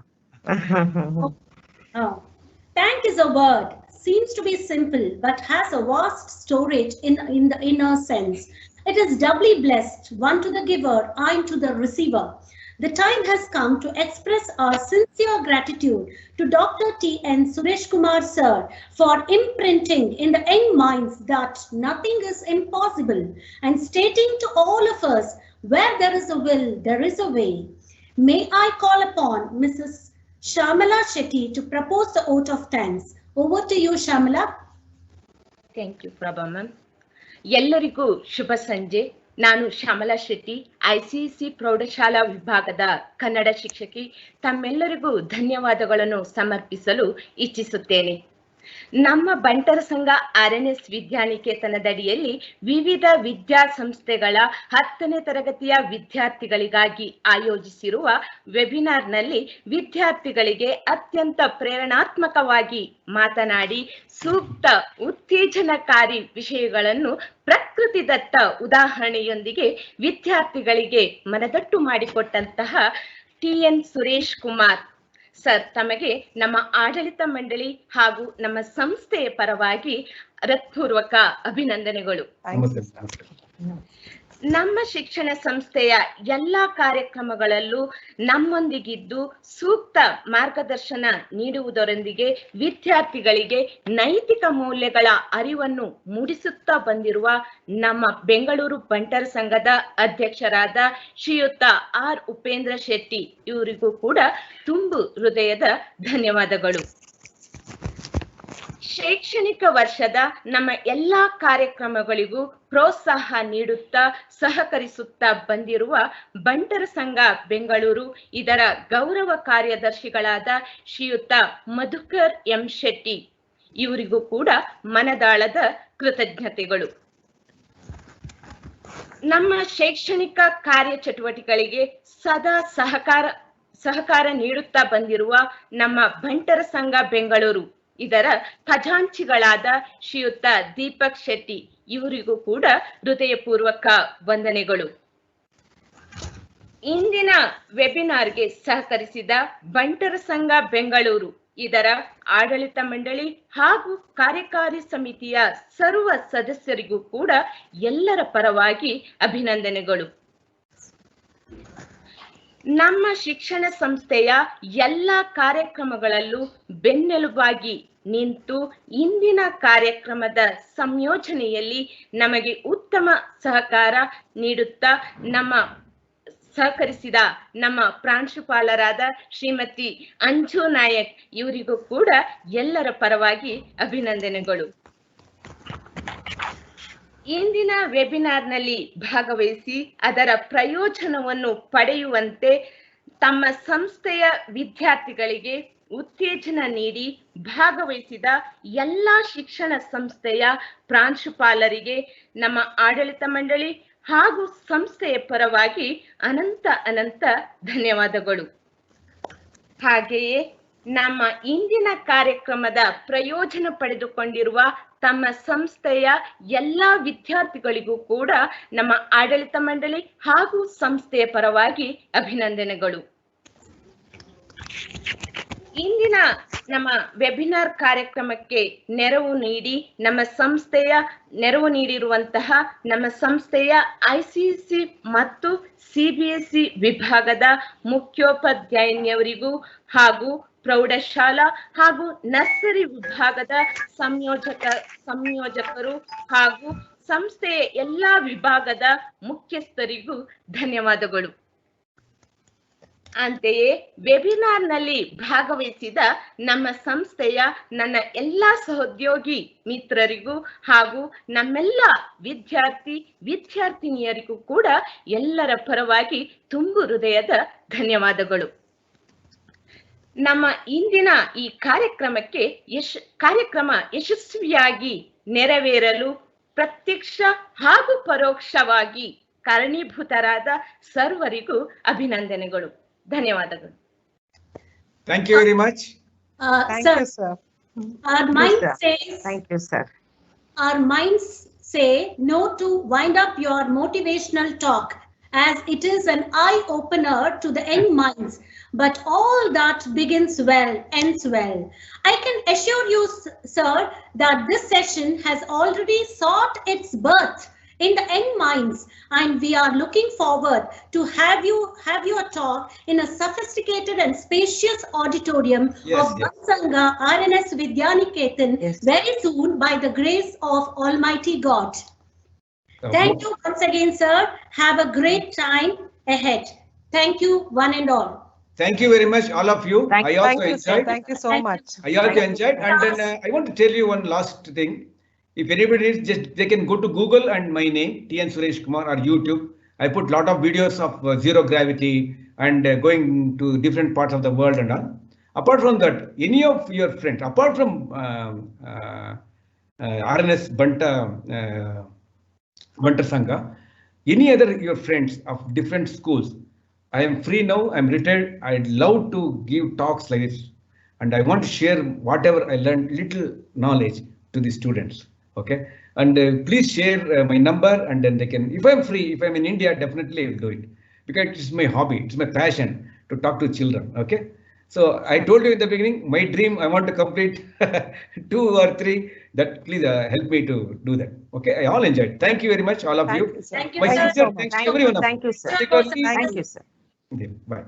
A: Thank is a word. Seems to be simple, but has a vast storage in the inner sense. It is doubly blessed, one to the giver, I to the receiver. The time has come to express our sincere gratitude to Dr. T.N. Suresh Kumar sir for imprinting in the young minds that nothing is impossible and stating to all of us, where there is a will, there is a way. May I call upon Mrs. Shamala Shetty to propose the vote of thanks. Over to you, Shamala.
M: Thank you, Prabha. ಎಲ್ಲರಿಗೂ ಶುಭ ಸಂಜೆ. ನಾನು Shyamala Shetty, ICSE ಪ್ರೌಢಶಾಲಾ ವಿಭಾಗದ ಕನ್ನಡ ಶಿಕ್ಷಕಿ. ತಮ್ಮೆಲ್ಲರಿಗೂ ಧನ್ಯವಾದಗಳನ್ನು ಸಮರ್ಪಿಸಲು ಇಚ್ಛಿಸುತ್ತೇನೆ. ನಮ್ಮ ಬಂಟರ ಸಂಘ RNS ವಿದ್ಯಾನಿಕೇತನದಡಿಯಲ್ಲಿ ವಿವಿಧ ವಿದ್ಯಾಸಂಸ್ಥೆಗಳ 10ನೇ ತರಗತಿಯ ವಿದ್ಯಾರ್ಥಿಗಳಿಗಾಗಿ ಆಯೋಜಿಸಿರುವ ವೆಬಿನಾರ್ನಲ್ಲಿ ವಿದ್ಯಾರ್ಥಿಗಳಿಗೆ ಅತ್ಯಂತ ಪ್ರೇರಣಾತ್ಮಕವಾಗಿ ಮಾತನಾಡಿ ಸೂಕ್ತ ಉತ್ತೇಜನಕಾರಿ ವಿಷಯಗಳನ್ನು ಪ್ರಕೃತಿದತ್ತ ಉದಾಹರಣೆಯೊಂದಿಗೆ ವಿದ್ಯಾರ್ಥಿಗಳಿಗೆ ಮನದಟ್ಟು ಮಾಡಿಕೊಟ್ಟಂತಹ TN ಸುರೇಶ್ ಕುಮಾರ್ ಸರ್ ತಮಗೆ ನಮ್ಮ ಆಡಳಿತ ಮಂಡಳಿ ಹಾಗೂ ನಮ್ಮ ಸಂಸ್ಥೆಯ ಪರವಾಗಿ ಹೃತ್ಪೂರ್ವಕ ಅಭಿನಂದನೆಗಳು. ನಮ್ಮ ಶಿಕ್ಷಣ ಸಂಸ್ಥೆಯ ಎಲ್ಲಾ ಕಾರ್ಯಕ್ರಮಗಳಲ್ಲೂ ನಮ್ಮೊಂದಿಗಿದ್ದು ಸೂಕ್ತ ಮಾರ್ಗದರ್ಶನ ನೀಡುವುದರೊಂದಿಗೆ ವಿದ್ಯಾರ್ಥಿಗಳಿಗೆ ನೈತಿಕ ಮೌಲ್ಯಗಳ ಅರಿವನ್ನು ಮೂಡಿಸುತ್ತಾ ಬಂದಿರುವ ನಮ್ಮ ಬೆಂಗಳೂರು ಬಂಟರ ಸಂಘದ ಅಧ್ಯಕ್ಷರಾದ ಶ್ರೀಯುತ R. ಉಪೇಂದ್ರ ಶೆಟ್ಟಿ ಇವರಿಗೂ ಕೂಡ ತುಂಬು ಹೃದಯದ ಧನ್ಯವಾದಗಳು. ಶೈಕ್ಷಣಿಕ ವರ್ಷದ ನಮ್ಮ ಎಲ್ಲಾ ಕಾರ್ಯಕ್ರಮಗಳಿಗೂ ಪ್ರೋತ್ಸಾಹ ನೀಡುತ್ತಾ ಸಹಕರಿಸುತ್ತಾ ಬಂದಿರುವ ಬಂಟರ ಸಂಘ ಬೆಂಗಳೂರು ಇದರ ಗೌರವ ಕಾರ್ಯದರ್ಶಿಗಳಾದ ಶ್ರೀಯುತ ಮಧುಕರ್ M. ಶೆಟ್ಟಿ ಇವರಿಗೂ ಕೂಡ ಮನದಾಳದ ಕೃತಜ್ಞತೆಗಳು. ನಮ್ಮ ಶೈಕ್ಷಣಿಕ ಕಾರ್ಯಚಟುವಟಿಕೆಗಳಿಗೆ ಸದಾ ಸಹಕಾರ ನೀಡುತ್ತಾ ಬಂದಿರುವ ನಮ್ಮ ಬಂಟರ ಸಂಘ ಬೆಂಗಳೂರು ಇದರ ಖಜಾಂಚಿಗಳಾದ ಶ್ರೀಯುತ ದೀಪಕ್ ಶೆಟ್ಟಿ ಇವರಿಗೂ ಕೂಡ ಹೃದಯಪೂರ್ವಕ ವಂದನೆಗಳು. ಇಂದಿನ ವೆಬಿನಾರ್ಗೆ ಸಹಕರಿಸಿದ ಬಂಟರ ಸಂಘ ಬೆಂಗಳೂರು ಇದರ ಆಡಳಿತ ಮಂಡಳಿ ಹಾಗೂ ಕಾರ್ಯಕಾರಿ ಸಮಿತಿಯ ಸರ್ವ ಸದಸ್ಯರಿಗೂ ಕೂಡ ಎಲ್ಲರ ಪರವಾಗಿ ಅಭಿನಂದನೆಗಳು. ನಮ್ಮ ಶಿಕ್ಷಣ ಸಂಸ್ಥೆಯ ಎಲ್ಲ ಕಾರ್ಯಕ್ರಮಗಳಲ್ಲೂ ಬೆನ್ನೆಲುಬಾಗಿ ನಿಂತು ಇಂದಿನ ಕಾರ್ಯಕ್ರಮದ ಸಂಯೋಜನೆಯಲ್ಲಿ ನಮಗೆ ಉತ್ತಮ ಸಹಕಾರ ನೀಡುತ್ತಾ ಸಹಕರಿಸಿದ ನಮ್ಮ ಪ್ರಾಂಶುಪಾಲರಾದ ಶ್ರೀಮತಿ ಅಂಜು ನಾಯಕ್ ಇವರಿಗೂ ಕೂಡ ಎಲ್ಲರ ಪರವಾಗಿ ಅಭಿನಂದನೆಗಳು. ಇಂದಿನ ವೆಬಿನಾರ್ನಲ್ಲಿ ಭಾಗವಹಿಸಿ ಅದರ ಪ್ರಯೋಜನವನ್ನು ಪಡೆಯುವಂತೆ ತಮ್ಮ ಸಂಸ್ಥೆಯ ವಿದ್ಯಾರ್ಥಿಗಳಿಗೆ ಉತ್ತೇಜನ ನೀಡಿ ಭಾಗವಹಿಸಿದ ಎಲ್ಲ ಶಿಕ್ಷಣ ಸಂಸ್ಥೆಯ ಪ್ರಾಂಶುಪಾಲರಿಗೆ ನಮ್ಮ ಆಡಳಿತ ಮಂಡಳಿ ಹಾಗೂ ಸಂಸ್ಥೆಯ ಪರವಾಗಿ ಅನಂತ ಧನ್ಯವಾದಗಳು. ಹಾಗೆಯೇ ನಮ್ಮ ಇಂದಿನ ಕಾರ್ಯಕ್ರಮದ ಪ್ರಯೋಜನ ಪಡೆದುಕೊಂಡಿರುವ ತಮ್ಮ ಸಂಸ್ಥೆಯ ಎಲ್ಲಾ ವಿದ್ಯಾರ್ಥಿಗಳಿಗೂ ಕೂಡ ನಮ್ಮ ಆಡಳಿತ ಮಂಡಳಿ ಹಾಗೂ ಸಂಸ್ಥೆಯ ಪರವಾಗಿ ಅಭಿನಂದನೆಗಳು. ಇಂದಿನ ನಮ್ಮ ವೆಬಿನಾರ್ ಕಾರ್ಯಕ್ರಮಕ್ಕೆ ನೆರವು ನೀಡಿರುವಂತಹ ನಮ್ಮ ಸಂಸ್ಥೆಯ ICSE ಮತ್ತು CBSE ವಿಭಾಗದ ಮುಖ್ಯೋಪಾಧ್ಯಾಯಿನಿಯವರಿಗೂ ಹಾಗೂ ಪ್ರೌಢಶಾಲಾ ಹಾಗೂ ನರ್ಸರಿ ವಿಭಾಗದ ಸಂಯೋಜಕರು ಹಾಗೂ ಸಂಸ್ಥೆಯ ಎಲ್ಲಾ ವಿಭಾಗದ ಮುಖ್ಯಸ್ಥರಿಗೂ ಧನ್ಯವಾದಗಳು. ಅಂತೆಯೇ ವೆಬಿನಾರ್ನಲ್ಲಿ ಭಾಗವಹಿಸಿದ ನಮ್ಮ ಸಂಸ್ಥೆಯ ನನ್ನ ಎಲ್ಲಾ ಸಹೋದ್ಯೋಗಿ ಮಿತ್ರರಿಗೂ ಹಾಗೂ ನಮ್ಮೆಲ್ಲ ವಿದ್ಯಾರ್ಥಿನಿಯರಿಗೂ ಕೂಡ ಎಲ್ಲರ ಪರವಾಗಿ ತುಂಬು ಹೃದಯದ ಧನ್ಯವಾದಗಳು. ನಮ್ಮ ಇಂದಿನ ಈ ಕಾರ್ಯಕ್ರಮ ಯಶಸ್ವಿಯಾಗಿ ನೆರವೇರಲು ಪ್ರತ್ಯಕ್ಷ ಹಾಗೂ ಪರೋಕ್ಷವಾಗಿ ಕಾರಣೀಭೂತರಾದ ಸರ್ವರಿಗೂ ಅಭಿನಂದನೆಗಳು. ಧನ್ಯವಾದಗಳು.
B: Thank you very much.
C: Thank
A: Sir,
C: you, sir.
A: our mind
C: sir.
A: says,
C: Thank you, sir.
A: our minds say no to wind up your motivational talk, as it is an eye opener to the young minds. But all that begins well, ends well. I can assure you, sir, that this session has already sought its birth in the young minds, and we are looking forward to have your talk in a sophisticated and spacious auditorium of Vatsanga RNS Vidyaniketan very soon by the grace of Almighty God. Thank you once again, sir. Have a great time ahead. Thank you, one and all.
B: Thank you very much, all of you.
C: Thank
B: I
C: you,
B: also
C: sir.
B: enjoyed.
C: Thank you so much.
B: I also enjoyed. And then I want to tell you one last thing. If anybody is they can go to Google and my name, TN Suresh Kumar, or YouTube. I put lot of videos of zero gravity and going to different parts of the world and all. Apart from that, any of your friends, apart from RNS Banta Sangha, any other your friends of different schools, I am free now, I'm retired. I'd love to give talks like this, and I want to share whatever I learned, little knowledge to the students. Okay, and please share my number, and then they can, if I'm free, if I'm in India, definitely I'll do it, because it's my hobby, it's my passion to talk to children. Okay, so I told you in the beginning, my dream, I want to complete 2 or 3. That please help me to do that. Okay, I all enjoyed. Thank you very much, all of you.
A: Thank you,
B: My
A: sir.
B: sincere thanks to everyone.
C: Thank you, sir.
B: Particularly,
C: Thank you, sir.
B: okay, bye.